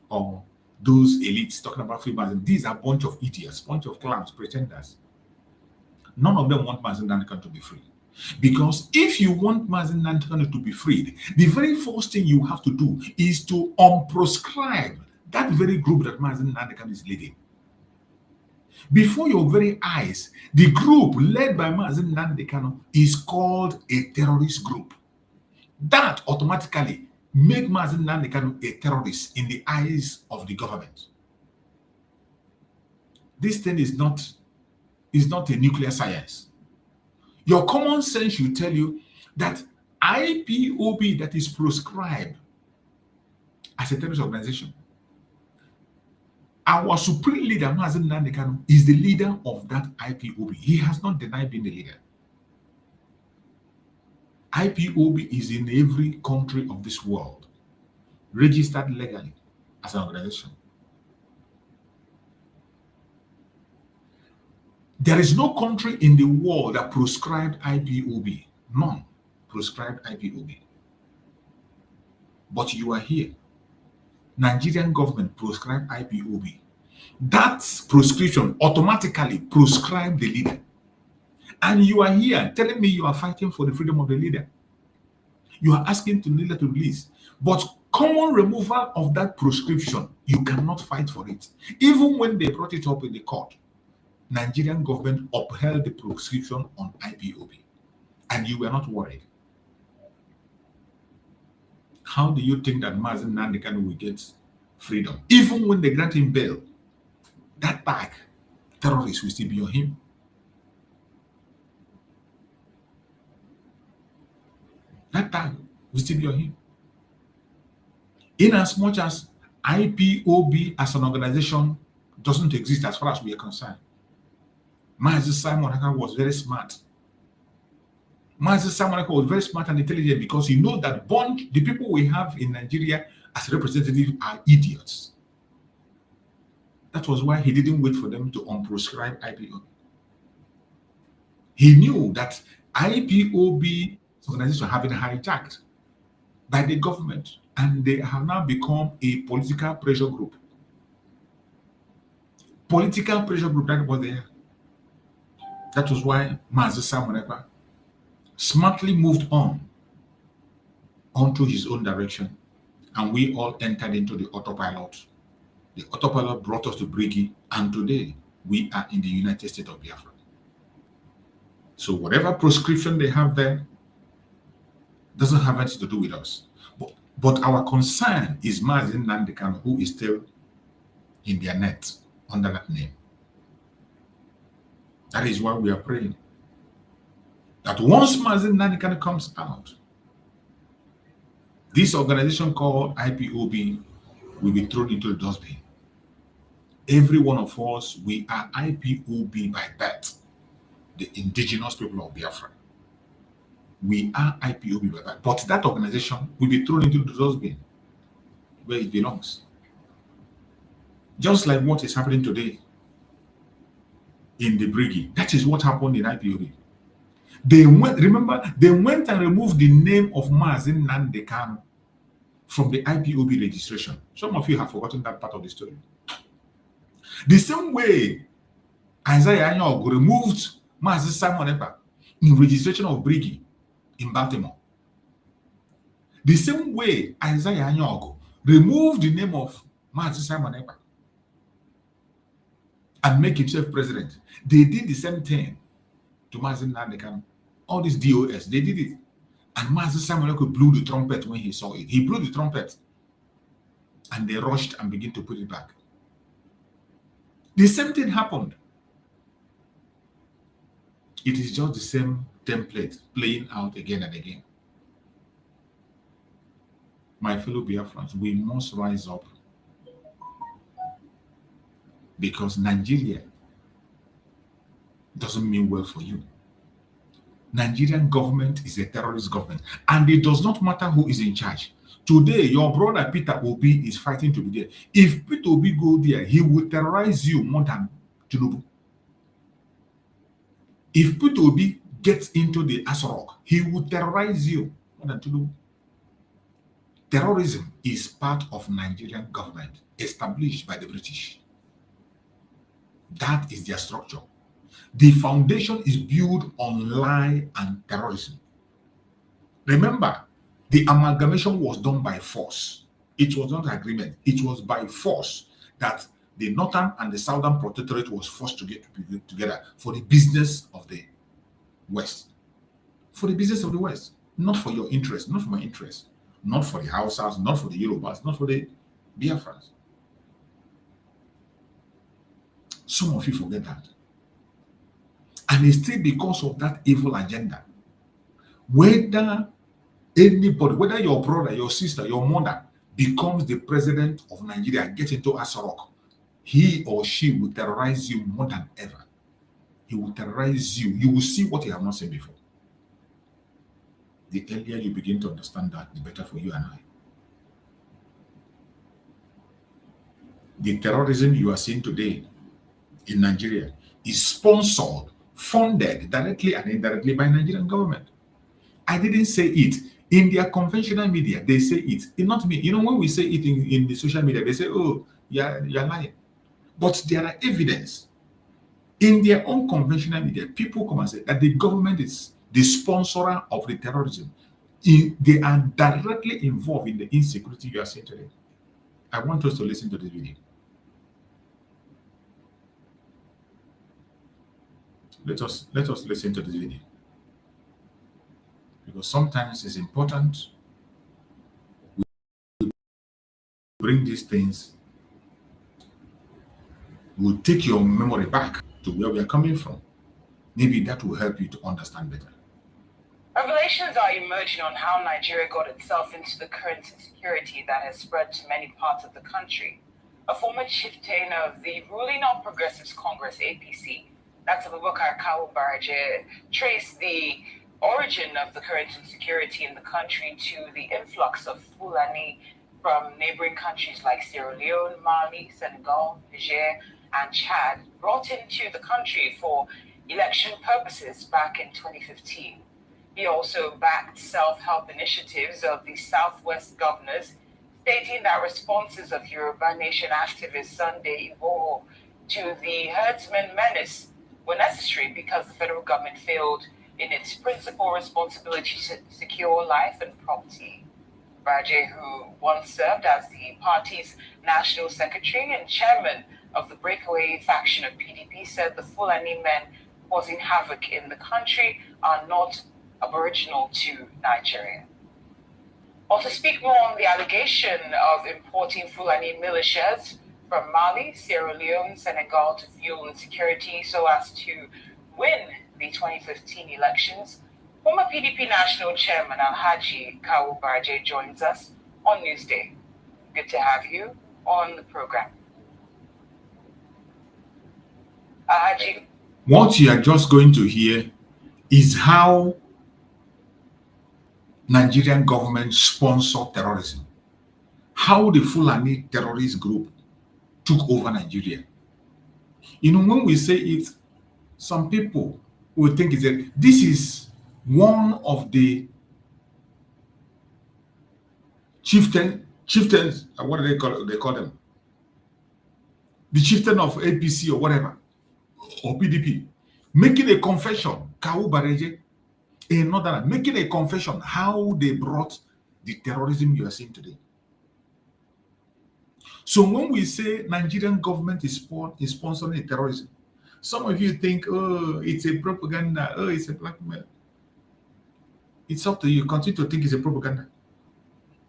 or those elites talking about Freemasons, these are a bunch of idiots, bunch of clowns, pretenders. None of them want Mazen Nandekan to be free. Because if you want Mazen Nandekan to be freed, the very first thing you have to do is to unproscribe that very group that Mazen Nandekan is leading. Before your very eyes, the group led by Mazen Nandekan is called a terrorist group. That automatically make Mazen Nandekan a terrorist in the eyes of the government. This thing is not a nuclear science. Your common sense should tell you that IPOB that is proscribed as a terrorist organization, our supreme leader, Mazen Nandekan, is the leader of that IPOB. He has not denied being the leader. IPOB is in every country of this world, registered legally as an organization. There is no country in the world that proscribed IPOB. None proscribed IPOB. But you are here. Nigerian government proscribed IPOB. That proscription automatically proscribed the leader. And you are here telling me you are fighting for the freedom of the leader. You are asking the leader to release. But common removal of that proscription, you cannot fight for it. Even when they brought it up in the court, Nigerian government upheld the proscription on IPOB. And you were not worried. How do you think that Mazen Nandekan will get freedom? Even when they grant him bail, that tag, terrorists will still be on him. That tag will still be on him. In as much as IPOB as an organization doesn't exist as far as we are concerned, Mazi Simon Ekpa was very smart. Mazi Simon Ekpa was very smart and intelligent because he knows that the people we have in Nigeria as representatives are idiots. That was why he didn't wait for them to unprescribe IPOB. He knew that IPOB organizations have been hijacked by the government and they have now become a political pressure group. Political pressure group, that was there. That was why Mazi Simon Ekpa smartly moved onto his own direction, and we all entered into the autopilot. The autopilot brought us to Briggy, and today we are in the United States of Biafra. So whatever prescription they have there doesn't have anything to do with us. But our concern is Mazi Nnamdi Kanu, who is still in their net under that name. That is why we are praying that once Mazi Nnamdi Kanu comes out, this organization called IPOB will be thrown into the dustbin. Every one of us, we are IPOB by birth, the indigenous people of Biafra. We are IPOB by birth. But that organization will be thrown into the dustbin where it belongs. Just like what is happening today in the Briggy. That is what happened in IPOB. They went and removed the name of Mazi Nnamdi Kanu from the IPOB registration. Some of you have forgotten that part of the story. The same way Isaiah Anyog removed Mazi Simon Ekpa in registration of Briggy in Baltimore. The same way Isaiah Anyog removed the name of Mazi Simon Ekpa and make himself president. They did the same thing to Mazi Nnamdi Kanu. All these DOS, they did it. And Mazi Simon Ekpa blew the trumpet when he saw it. He blew the trumpet and they rushed and began to put it back. The same thing happened. It is just the same template playing out again and again. My fellow Biafrans, we must rise up because Nigeria doesn't mean well for you. Nigerian government is a terrorist government, and it does not matter who is in charge. Today, your brother Peter Obi is fighting to be there. If Peter Obi go there, he will terrorize you more than Tinubu. If Peter Obi gets into the Asorok, he will terrorize you more than Tinubu. Terrorism is part of Nigerian government established by the British. That is their structure. The foundation is built on lie and terrorism. Remember, the amalgamation was done by force. It was not agreement. It was by force that the northern and the southern protectorate was forced to get together for the business of the West. For the business of the West. Not for your interest, not for my interest. Not for the Hausas, not for the Yorubas, not for the Biafrans. Some of you forget that. And it's still because of that evil agenda. Whether anybody, whether your brother, your sister, your mother becomes the president of Nigeria and gets into Asorok, he or she will terrorize you more than ever. He will terrorize you. You will see what you have not seen before. The earlier you begin to understand that, the better for you and I. The terrorism you are seeing today in Nigeria is sponsored, funded directly and indirectly by Nigerian government. I didn't say it. In their conventional media, they say it. It's not me. You know, when we say it in the social media, they say, oh, you're lying. But there are evidence. In their own conventional media, people come and say that the government is the sponsorer of the terrorism. They are directly involved in the insecurity you are seeing today. I want us to listen to this video. Let us listen to this video. Because sometimes it's important we bring these things. We'll take your memory back to where we are coming from. Maybe that will help you to understand better. Revelations are emerging on how Nigeria got itself into the current insecurity that has spread to many parts of the country. A former chieftain of the ruling All Progressives Congress, APC, that's Abubakar Kawu Baraje, traced the origin of the current insecurity in the country to the influx of Fulani from neighboring countries like Sierra Leone, Mali, Senegal, Niger, and Chad, brought into the country for election purposes back in 2015. He also backed self-help initiatives of the Southwest governors, stating that responses of Yoruba Nation activist Sunday Igboho to the herdsman menace were necessary because the federal government failed in its principal responsibility to secure life and property. Raje, who once served as the party's national secretary and chairman of the breakaway faction of PDP, said the Fulani men causing havoc in the country are not aboriginal to Nigeria. Or to speak more on the allegation of importing Fulani militias from Mali, Sierra Leone, Senegal to fuel insecurity so as to win the 2015 elections, former PDP National Chairman Alhaji Kawu Baraje joins us on Newsday. Good to have you on the program. Alhaji. What you are just going to hear is how Nigerian government sponsored terrorism, how the Fulani terrorist group took over Nigeria. You know, when we say it, some people will think this is one of the chieftains, what do they call them? The chieftain of APC or whatever, or PDP, making a confession, Kawu Baraje, another, making a confession how they brought the terrorism you are seeing today. So when we say Nigerian government is sponsoring terrorism, some of you think, oh, it's a propaganda, oh, it's a blackmail. It's up to you. Continue to think it's a propaganda.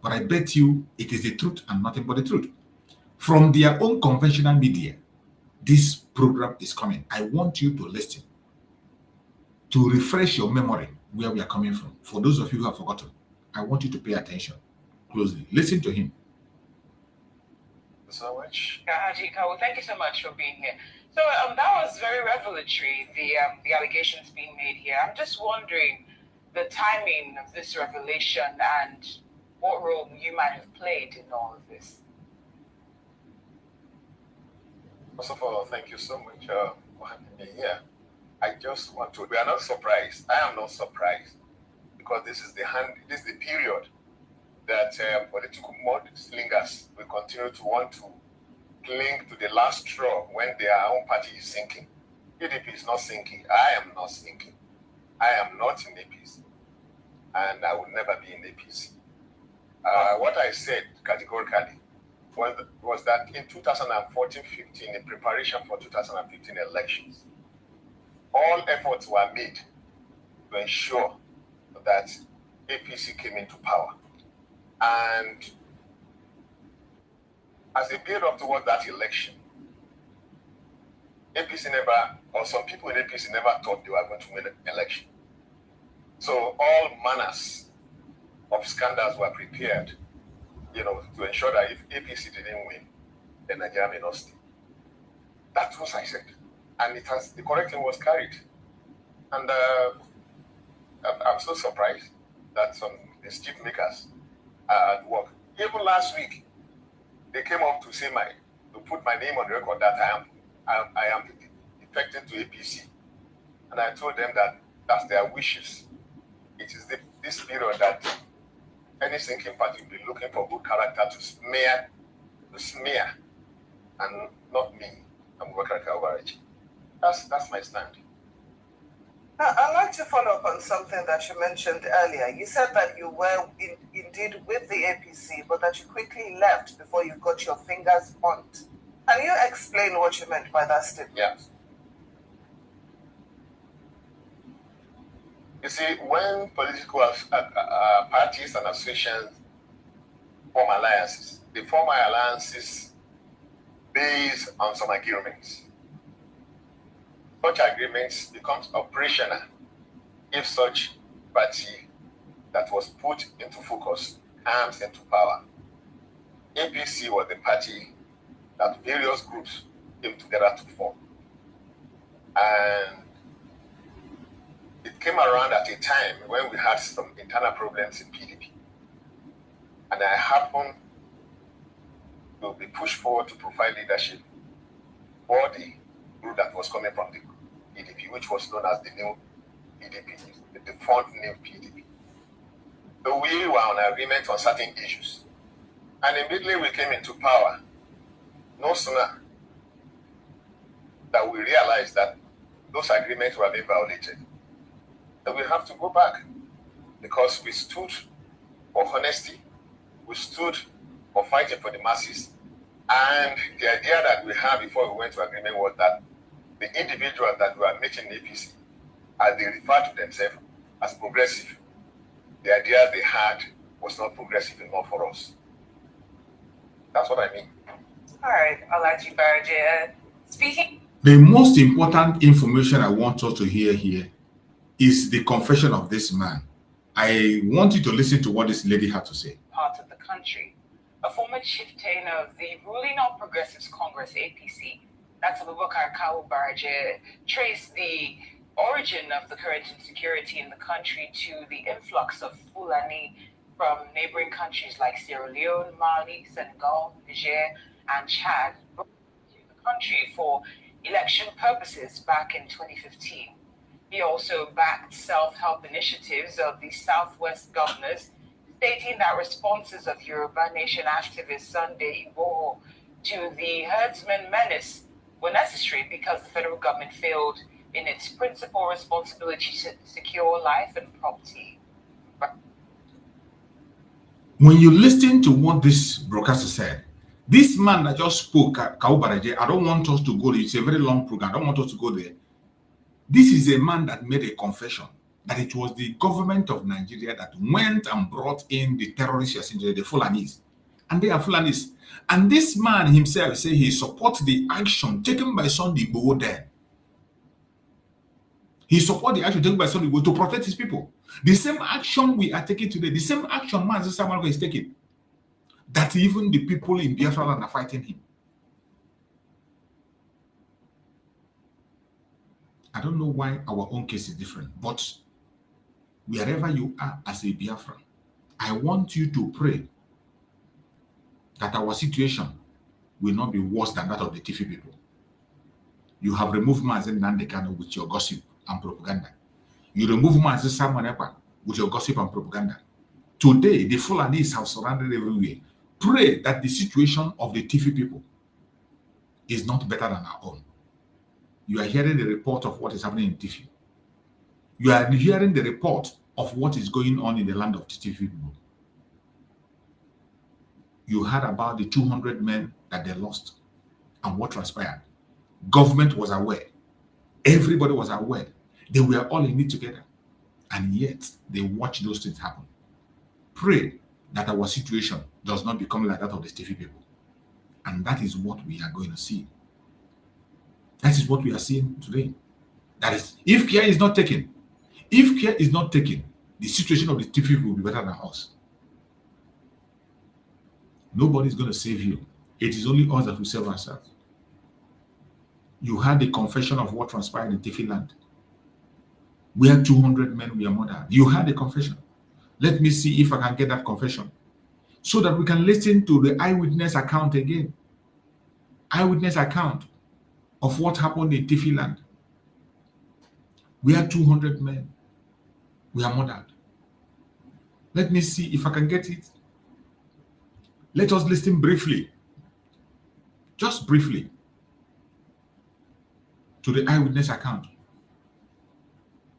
But I bet you it is the truth and nothing but the truth. From their own conventional media, this program is coming. I want you to listen, to refresh your memory where we are coming from. For those of you who have forgotten, I want you to pay attention closely. Listen to him. So much. Haji Kawu, thank you so much for being here. So that was very revelatory, the allegations being made here. I'm just wondering the timing of this revelation and what role you might have played in all of this. First of all, thank you so much for having me here. I just want to, we are not surprised. I am not surprised because this is the period that political mudslingers will continue to want to cling to the last straw when their own party is sinking. PDP is not sinking. I am not sinking. I am not in APC. And I will never be in APC. What I said categorically was that in 2014-15, in preparation for 2015 elections, all efforts were made to ensure that APC came into power. And as a build-up towards that election, APC never, or some people in APC never thought they were going to win an election. So all manners of scandals were prepared, to ensure that if APC didn't win, then Nigeria may not stay. That's what I said. And the correct thing was carried. And I'm so surprised that some mischief makers are at work. Even last week, they came up to say to put my name on the record that I am defecting to APC. And I told them that that's their wishes. It is this period that any sinking party will be looking for good character to smear, and not me. I'm working at That's my stand. I'd like to follow up on something that you mentioned earlier. You said that you were indeed with the APC, but that you quickly left before you got your fingers burnt. Can you explain what you meant by that statement? Yes. You see, when political parties and associations form alliances, they form alliances based on some agreements. Such agreements becomes operational if such party that was put into focus comes into power. APC was the party that various groups came together to form. And it came around at a time when we had some internal problems in PDP. And I happened to be pushed forward to provide leadership for the group that was coming from the PDP, which was known as the new PDP, the defunct new PDP. So we were on agreement on certain issues. And immediately we came into power, no sooner that we realized that those agreements were being violated, that we have to go back, because we stood for honesty, we stood for fighting for the masses, and the idea that we had before we went to agreement was that the individuals that were meeting APC, as they refer to themselves as progressive, the idea they had was not progressive enough for us. That's what I mean. All right, Alaji Baraje. Speaking. The most important information I want us to hear here is the confession of this man. I want you to listen to what this lady had to say. Part of the country. A former chieftain of the ruling All Progressives Congress, APC, that's Abubakar Kawu Baraje, traced the origin of the current insecurity in the country to the influx of Fulani from neighboring countries like Sierra Leone, Mali, Senegal, Niger, and Chad to the country for election purposes back in 2015. He also backed self-help initiatives of the Southwest governors, stating that responses of Yoruba Nation activist Sunday Igboho to the herdsman menace were necessary because the federal government failed in its principal responsibility to secure life and property. When you listen to what this broadcaster said, this man that just spoke, Kawu Baraje, I don't want us to go there. It's a very long program. I don't want us to go there. This is a man that made a confession that it was the government of Nigeria that went and brought in the terrorists, the Fulanis. And they are Fulanis. And this man himself said he supports the action taken by Sunday Igboho then. He supports the action taken by Sunday Igboho to protect his people. The same action we are taking today, the same action man Samuel is taking, that even the people in Biafra are fighting him. I don't know why our own case is different, but wherever you are as a Biafran, I want you to pray that our situation will not be worse than that of the Tifi people. You have removed Mazen Nandekano with your gossip and propaganda. You remove Mazen Samanepa with your gossip and propaganda. Today, the Fulanis have surrounded everywhere. Pray that the situation of the Tifi people is not better than our own. You are hearing the report of what is happening in Tifi. You are hearing the report of what is going on in the land of Tifi people. You heard about the 200 men that they lost and what transpired. Government was aware. Everybody was aware. They were all in it together. And yet, they watched those things happen. Pray that our situation does not become like that of the Tifi people. And that is what we are going to see. That is what we are seeing today. That is, if care is not taken, the situation of the Tifi people will be better than us. Nobody is going to save you. It is only us that will save ourselves. You had the confession of what transpired in Tifi land, where 200 men were murdered. You had the confession. Let me see if I can get that confession so that we can listen to the eyewitness account again. Eyewitness account of what happened in Tifi land, where 200 men were murdered. Let me see if I can get it. Let us listen briefly, just briefly, to the eyewitness account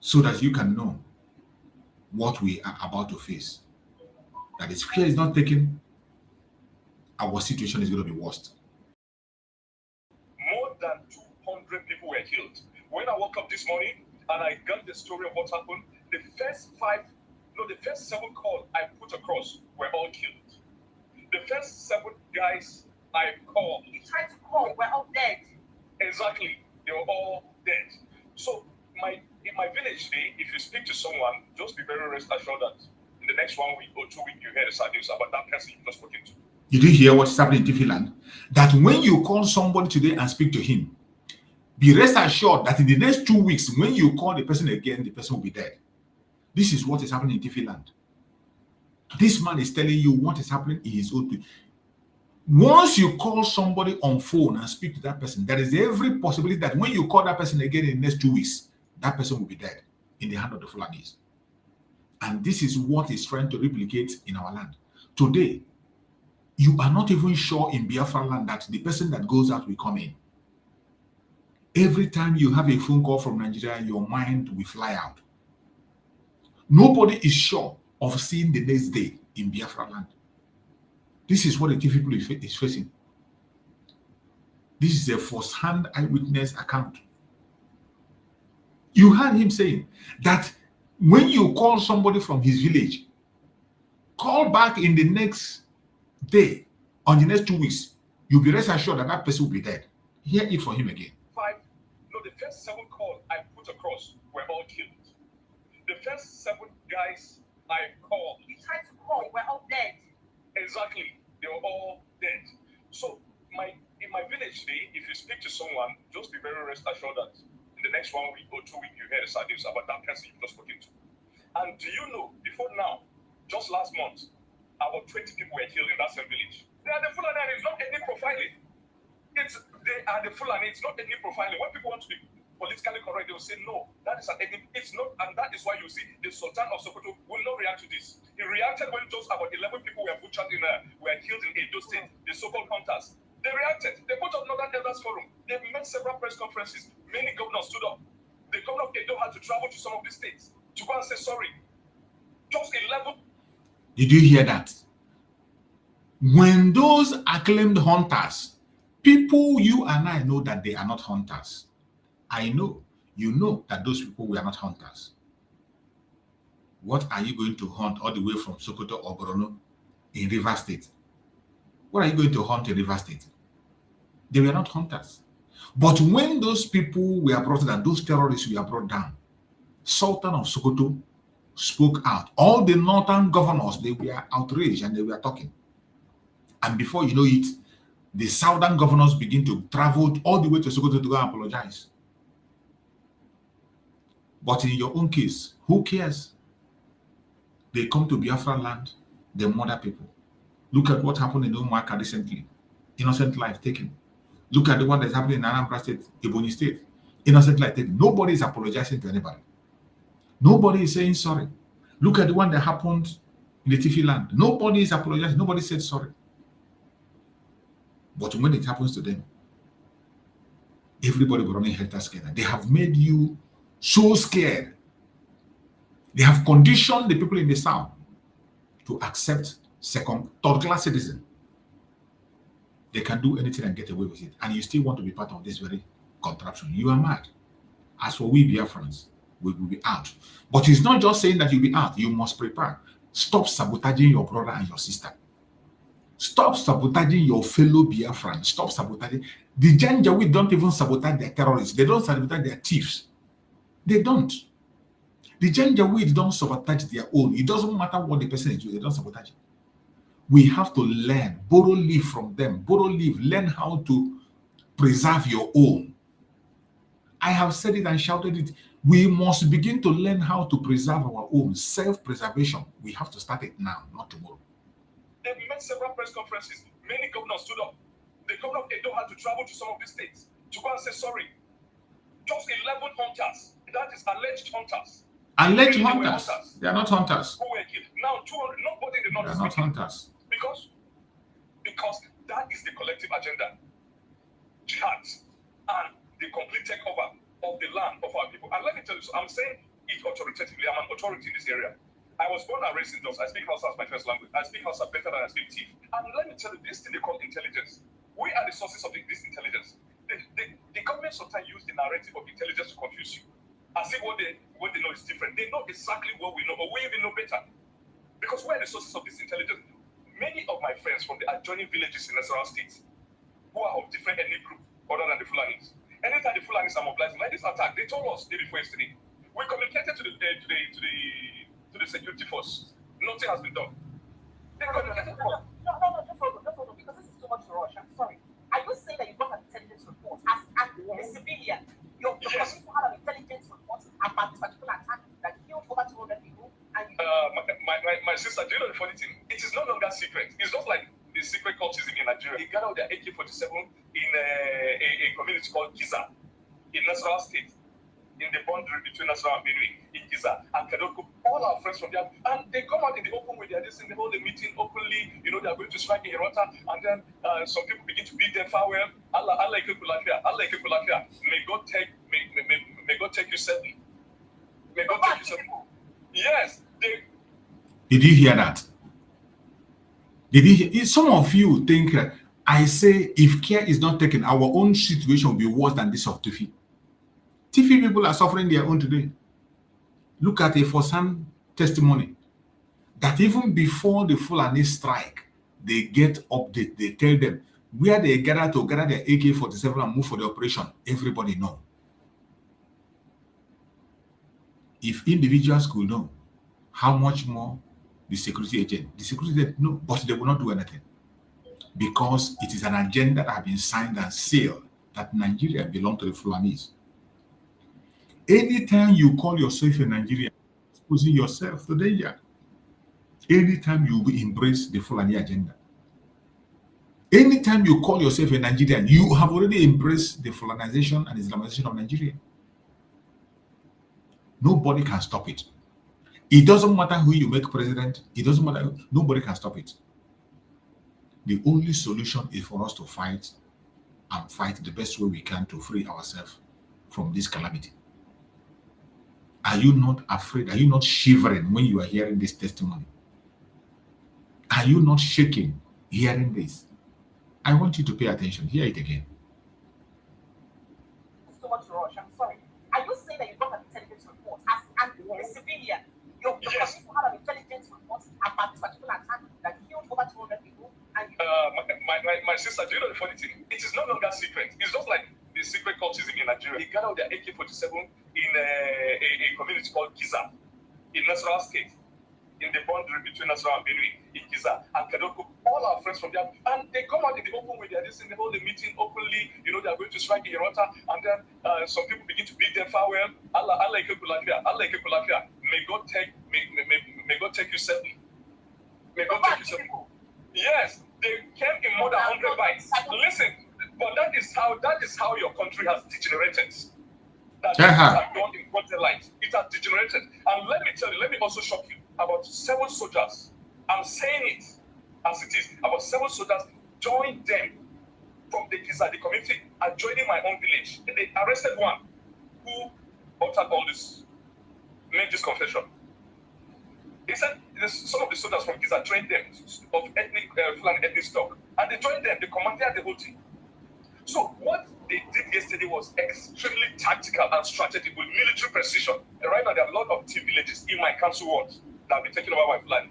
so that you can know what we are about to face. That if care is not taken, our situation is going to be worse. More than 200 people were killed. When I woke up this morning and I got the story of what happened, the first 7 calls I put across were all killed. The first 7 guys I called. You tried to call, we're all dead. Exactly. They were all dead. So in my village today, if you speak to someone, just be very rest assured that in the next 1 week or 2 weeks, you hear the sad news about that person you just spoken to. Did you hear what's happening in Tifi land? That when you call somebody today and speak to him, Be rest assured that in the next 2 weeks, when you call the person again, the person will be dead. This is what is happening in Tifi land. This man is telling you what is happening in his own place. Once you call somebody on phone and speak to that person, there is every possibility that when you call that person again in the next 2 weeks, that person will be dead in the hand of the Fulanis. And this is what is trying to replicate in our land. Today, you are not even sure in Biafra land that the person that goes out will come in. Every time you have a phone call from Nigeria, your mind will fly out. Nobody is sure of seeing the next day in Biafra land. This is what the TV people is facing. This is a first-hand eyewitness account. You heard him saying that when you call somebody from his village, call back in the next day, on the next 2 weeks, you'll be rest assured that that person will be dead. Hear it from him again. The first 7 calls I put across were all killed. The first 7 guys I called. You tried to call, we're all dead. Exactly. They were all dead. So in my village today, if you speak to someone, just be very rest assured that in the next 1 week or 2 weeks, you hear the sad news about that person you've just spoken to. And do you know, before now, just last month, about 20 people were killed in that same village. They are the Fulani, and it's not any profiling. They are the Fulani, it's not any profiling. When people want to be politically correct, they will say, no, that is an enemy. It's not, and that is why you see the Sultan of Sokoto will not react to this. He reacted when just about 11 people were butchered were killed in Edo State, the so-called hunters. They reacted. They put up Northern Elders Forum. They made several press conferences. Many governors stood up. The governor of Edo had to travel to some of the states to go and say sorry. Just 11. Did you hear that? When those acclaimed hunters, people you and I know that they are not hunters. I know, you know that those people were not hunters. What are you going to hunt all the way from Sokoto or Borno in River State? What are you going to hunt in River State? They were not hunters. But when those people were brought down, those terrorists were brought down, Sultan of Sokoto spoke out. All the northern governors, they were outraged and they were talking. And before you know it, the southern governors begin to travel all the way to Sokoto to go and apologize. But in your own case, who cares? They come to Biafra land, they murder people. Look at what happened in Umuaka recently. Innocent life taken. Look at the one that's happening in Anambra State, Ebonyi State. Innocent life taken. Nobody is apologizing to anybody. Nobody is saying sorry. Look at the one that happened in the Tifi land. Nobody is apologizing. Nobody said sorry. But when it happens to them, everybody will running helter-skelter. They have made you so scared. They have conditioned the people in the South to accept third-class citizen. They can do anything and get away with it. And you still want to be part of this very contraption. You are mad. As for we Biafrans, we will be out. But it's not just saying that you'll be out. You must prepare. Stop sabotaging your brother and your sister. Stop sabotaging your fellow Biafrans. Stop sabotaging. The Janjaweed don't even sabotage their terrorists. They don't sabotage their thieves. They don't. The Janjaweed don't sabotage their own. It doesn't matter what the person is doing. They don't sabotage it. We have to learn, borrow leave from them, borrow leave, learn how to preserve your own. I have said it and shouted it. We must begin to learn how to preserve our own self-preservation. We have to start it now, not tomorrow. They made several press conferences. Many governors stood up. The governor of Edo had to travel to some of the states to go and say sorry. Just 11 hunters, that is alleged hunters. Alleged hunters. They are not hunters. Who were killed. Now 200, nobody in the north is not hunters. Because that is the collective agenda. Jihad and the complete takeover of the land of our people. And let me tell you, I'm saying it authoritatively. I'm an authority in this area. I was born and raised in Jos. I speak Hausa as my first language. I speak Hausa better than I speak Tiv. And let me tell you, this thing they call intelligence. We are the sources of this intelligence. The government sometimes use the narrative of intelligence to confuse you. As if what they know is different. They know exactly what we know, but we even know better. Because we are the sources of this intelligence. Many of my friends from the adjoining villages in Nasarawa State, who are of different ethnic group other than the Fulanis. Anytime the Fulanis are mobilizing, like this attack, they told us day before yesterday. We communicated to the security force. Nothing has been done. They communicated to us. No, just hold on, because this is too much to rush. I'm sorry. Are you saying that you got an intelligence report as a civilian secret cultism in Nigeria. They gathered their AK-47 in a community called Giza in Nasarawa State, in the boundary between Nasarawa and Benue, in Giza and Kadoko. All our friends from there, and they come out in the open with their this thing, they hold a meeting openly, you know, they are going to strike in Hirota, and then some people begin to beat them farewell. Allah Ikekulafia. May God take you safely. May God take you safely. Yes, Did you hear that? Some of you think I say if care is not taken, our own situation will be worse than this of Tifi. Tifi people are suffering their own today. Look at a first-hand testimony that even before the Fulani strike, they get update. They tell them where they gather their AK-47 and move for the operation. Everybody know. If individuals could know, how much more the security agent? The security agent know, but they will not do anything because it is an agenda that has been signed and sealed that Nigeria belongs to the Fulanis. Anytime you call yourself a Nigerian, exposing yourself to danger. Anytime you embrace the Fulani agenda. Anytime you call yourself a Nigerian, you have already embraced the Fulanization and Islamization of Nigeria. Nobody can stop it. It doesn't matter who you make president. It doesn't matter. Nobody can stop it. The only solution is for us to fight and fight the best way we can to free ourselves from this calamity. Are you not afraid? Are you not shivering when you are hearing this testimony? Are you not shaking hearing this? I want you to pay attention. Hear it again. So much rush. I'm sorry. Are you saying that you don't have intelligence reports as a civilian? You're supposed to have an intelligence report about this particular attack that killed over 200 people. And my sister, do you know the funny thing? It is no longer secret. It's just like the secret cultism in Nigeria. They gathered their AK-47 in a community called Giza in Nasarawa State, in the boundary between Nasarawa and Benue, in Giza and Kadoko. All our friends from there, and they come out in the open with their this thing, they hold a meeting openly, you know, they are going to strike in Hirota, and then some people begin to beat them farewell. Allah Ikekulafia. May God take you safely. May God take you safely. Yes, they came in more than 100 bikes. Listen, but that is how your country has degenerated. That has done in quality life. It has degenerated. And let me tell you, let me also shock you. About 7 soldiers, I'm saying it as it is, about 7 soldiers joined them from the Giza, the community, and joining my own village. And they arrested one who uttered all this, made this confession. He said some of the soldiers from Giza trained them of Fulani ethnic stock, and they joined them, they commanded the whole thing. So what they did yesterday was extremely tactical and strategic with military precision. And right now there are a lot of tea villages in my council wards that have been taken over by Fulani.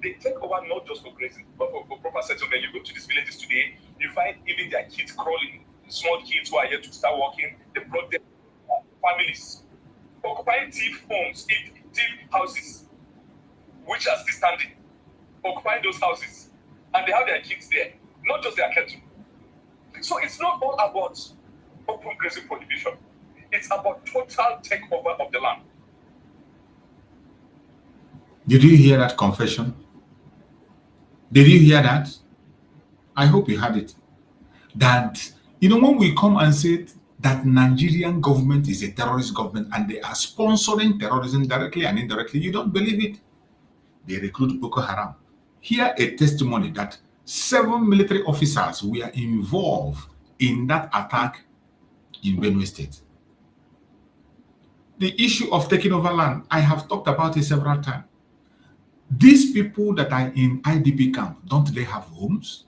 They take over not just for grazing, but for proper settlement. You go to these villages today, you find even their kids crawling, small kids who are here to start walking. They brought their families, occupying thief homes, thief houses, which are still standing, occupying those houses. And they have their kids there, not just their cattle. So it's not all about open grazing prohibition. It's about total takeover of the land. Did you hear that confession? Did you hear that? I hope you heard it. That, you know, when we come and say that Nigerian government is a terrorist government and they are sponsoring terrorism directly and indirectly, you don't believe it. They recruit Boko Haram. Here a testimony that 7 military officers were involved in that attack in Benue State. The issue of taking over land, I have talked about it several times. These people that are in IDP camp, don't they have homes?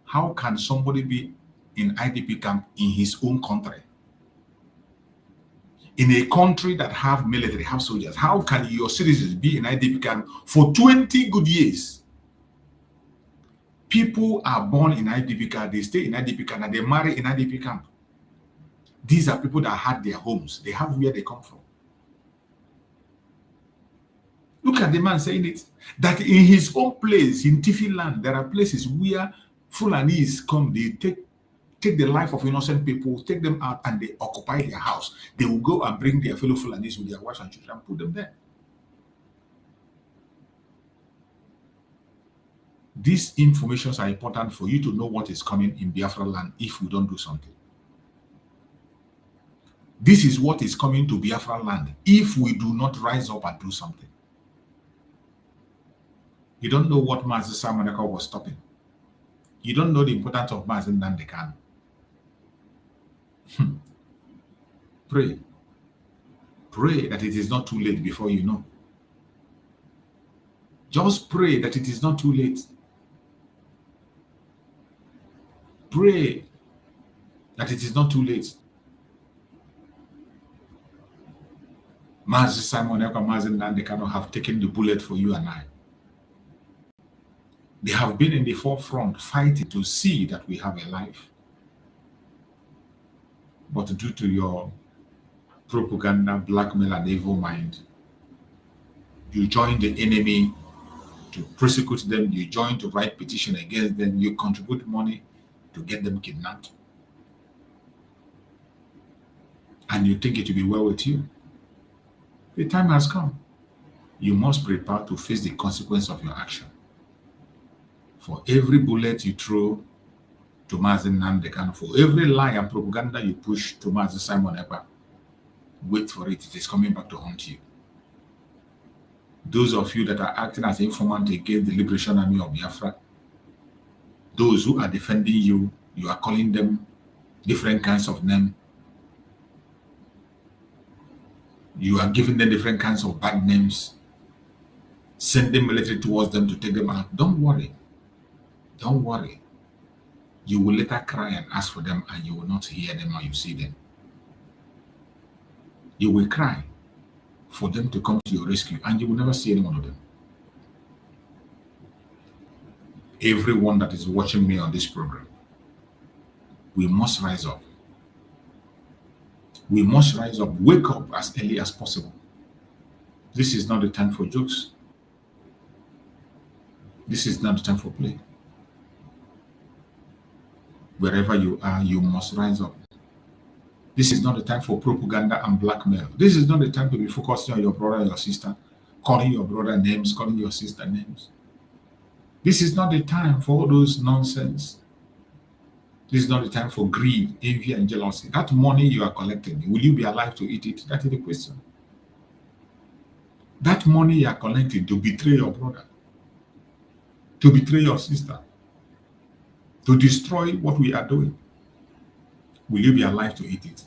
How can somebody be in IDP camp in his own country? In a country that have military, have soldiers, how can your citizens be in IDP camp for 20 good years? People are born in IDP camp, they stay in IDP camp, and they marry in IDP camp. These are people that had their homes. They have where they come from. Look at the man saying it. That in his own place, in Tifi land, there are places where Fulanis come, they take the life of innocent people, take them out, and they occupy their house. They will go and bring their fellow Fulanis with their wives and children and put them there. These informations are important for you to know what is coming in Biafra land if we don't do something. This is what is coming to Biafra land if we do not rise up and do something. You don't know what Mazi Samoneka was stopping. You don't know the importance of Mazi Nnamdi Kanu. Pray. Pray that it is not too late before you know. Just pray that it is not too late. Pray that it is not too late. Mazi Samoneka, Mazi Nnamdi Kanu have taken the bullet for you and I. They have been in the forefront fighting to see that we have a life. But due to your propaganda, blackmail, and evil mind, you join the enemy to persecute them, you join to write petition against them, you contribute money to get them kidnapped. And you think it will be well with you. The time has come. You must prepare to face the consequence of your action. For every bullet you throw to Mazi Nnamdi Kanu, for every lie and propaganda you push to Mazi Simon Ekpa, wait for it. It is coming back to haunt you. Those of you that are acting as informant against the Liberation Army of Biafra, those who are defending you, you are calling them different kinds of names. You are giving them different kinds of bad names, sending military towards them to take them out. Don't worry. Don't worry. You will later cry and ask for them, and you will not hear them or you see them. You will cry for them to come to your rescue, and you will never see any one of them. Everyone that is watching me on this program, we must rise up. We must rise up, wake up as early as possible. This is not the time for jokes. This is not the time for play. Wherever you are, you must rise up. This is not the time for propaganda and blackmail. This is not the time to be focusing on your brother or your sister, calling your brother names, calling your sister names. This is not the time for all those nonsense. This is not the time for greed, envy, and jealousy. That money you are collecting, will you be alive to eat it? That is the question. That money you are collecting to betray your brother, to betray your sister, to destroy what we are doing, will you be alive to eat it?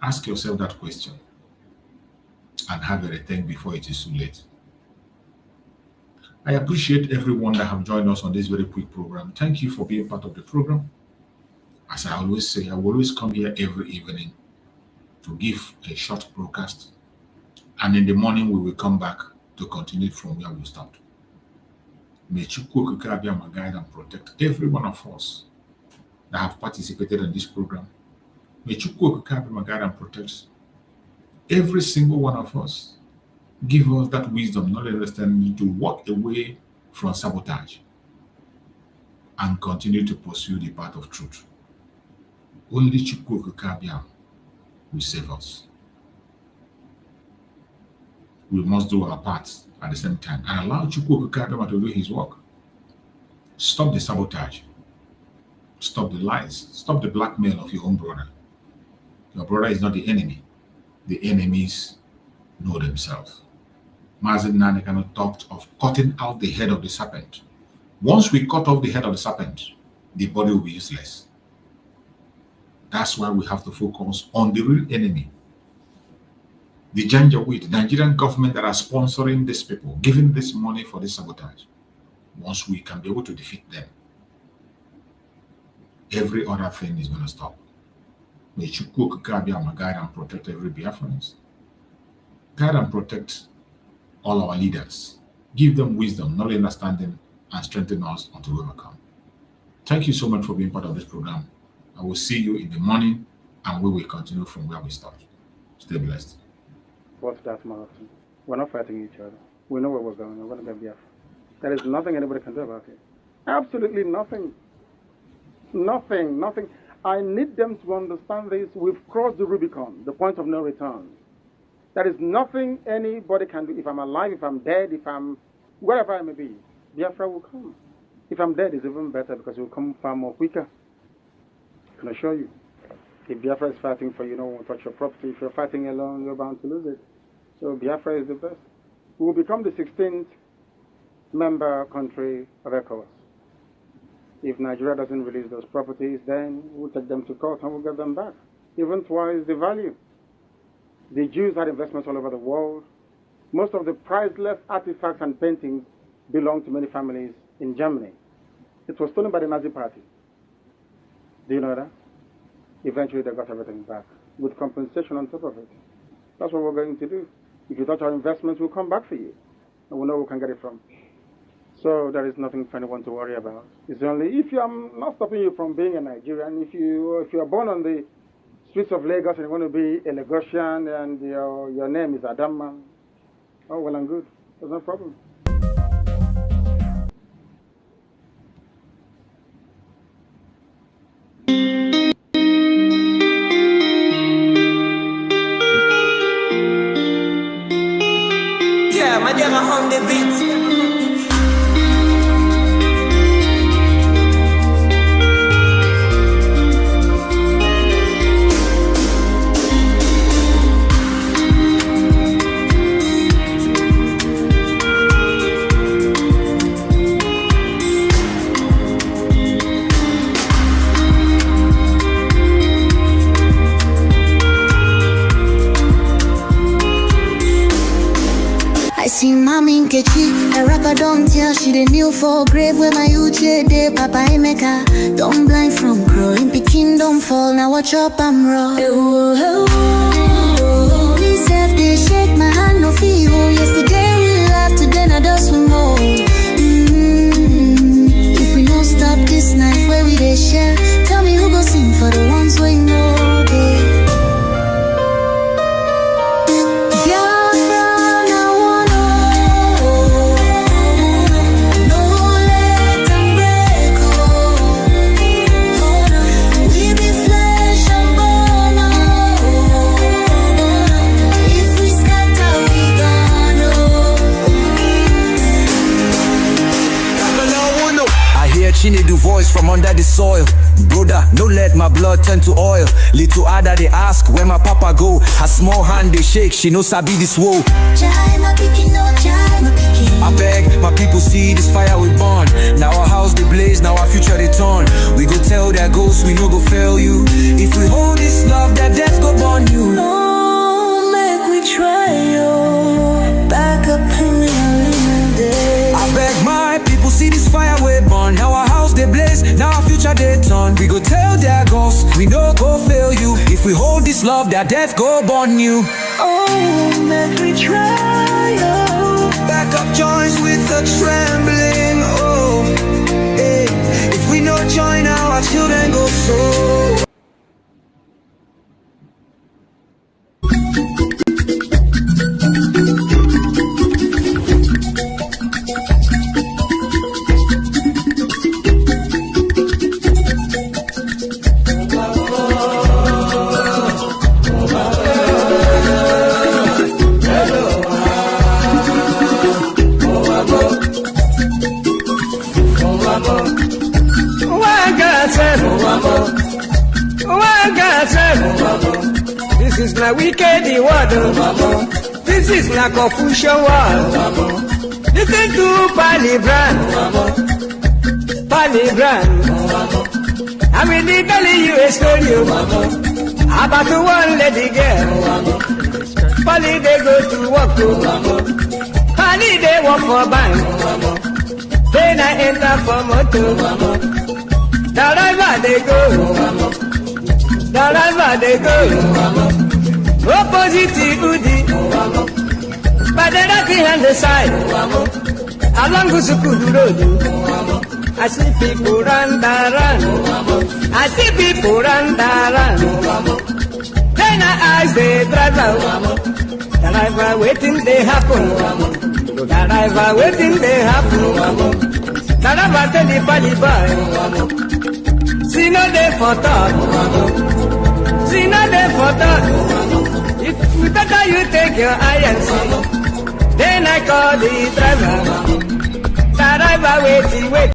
Ask yourself that question and have a rethink before it is too late. I appreciate everyone that have joined us on this very quick program. Thank you for being part of the program. As I always say, I will always come here every evening to give a short broadcast. And in the morning, we will come back to continue from where we stopped. May Chukwu Okike guide and protect every one of us that have participated in this program. May Chukwu Okike guide and protect every single one of us. Give us that wisdom, knowledge, understanding to walk away from sabotage and continue to pursue the path of truth. Only Chukwu Okike will save us. We must do our part at the same time and allow Chukwu Okike to do his work. Stop the sabotage. Stop the lies. Stop the blackmail of your own brother. Your brother is not the enemy. The enemies know themselves. Mazi Nnamdi Kanu talked of cutting out the head of the serpent. Once we cut off the head of the serpent, the body will be useless. That's why we have to focus on the real enemy. The Janjaweed, the Nigerian government that are sponsoring these people, giving this money for this sabotage. Once we can be able to defeat them, every other thing is going to stop. May Chukwu Okike guide and protect every Biafrans. Guide and protect all our leaders. Give them wisdom, knowledge, understanding, and strengthen us until we overcome. Thank you so much for being part of this program. I will see you in the morning, and we will continue from where we stopped. Stay blessed. What's that, Marathon? We're not fighting each other. We know where we're going. We're going to get Biafra. There is nothing anybody can do about it. Absolutely nothing. Nothing. Nothing. I need them to understand this. We've crossed the Rubicon, the point of no return. There is nothing anybody can do. If I'm alive, if I'm dead, if I'm wherever I may be, Biafra will come. If I'm dead, it's even better because it will come far more quicker. I can assure you. If Biafra is fighting for you, no one will touch your property. If you're fighting alone, you're bound to lose it. So Biafra is the best. We will become the 16th member country of ECOWAS. If Nigeria doesn't release those properties, then we'll take them to court and we'll get them back. Even twice the value. The Jews had investments all over the world. Most of the priceless artifacts and paintings belong to many families in Germany. It was stolen by the Nazi Party. Do you know that? Eventually they got everything back with compensation on top of it. That's what we're going to do. If you touch our investments, we'll come back for you. And we'll know where we can get it from. So there is nothing for anyone to worry about. It's only if I'm not stopping you from being a Nigerian, if you are born on the streets of Lagos and you're going to be a Lagosian and your name is Adamma, oh, well and good. There's no problem. Yeah, my dear, on the beat. See mommy Nkechi, a rapper don't tell she the new for grave where my uche de Papa Emeka. Don't blind from growing, Peking don't fall, now watch up I'm raw. Me self they shake my hand no feel. Yesterday we laughed, today I just we more. If we don't stop this knife where we they share, tell me who go sing for the ones we know, babe. Chinedu voice from under the soil. Brother, no let my blood turn to oil. Little Ada they ask where my papa go. Her small hand they shake, she no sabi this woe. I beg my people see this fire we burn. Now our house they blaze, now our future they turn. We go tell their ghosts we no go fail you. If we hold this love, that death go burn you. No, make we try yo. Back up in the day. I beg my people see this fire we burn. Now our house they blaze, now our future they turn. We go tell their ghosts we no go fail you. If we hold this love, that death go burn you. Oh, make we try yo. Back up joints with a trembling. Oh, hey. If we no join now, our children go so. This is not wicked word. This is not confusion word. Listen to Biafran. I will tell you a story about the one lady girl. Polly they go to work. Polly they work for bank. Then I enter for motor. The driver they go. The driver they go. Opposite Udi. By the rocky hand the side. Along Gusukudu Road. I see people run. I see people run. Then I ask the driver. The driver waiting they happen. The driver waiting they happen. The driver tell the body boy. See no day for talk. See no day for talk. It's better you take your eye and see. Then I call the driver. The driver wait.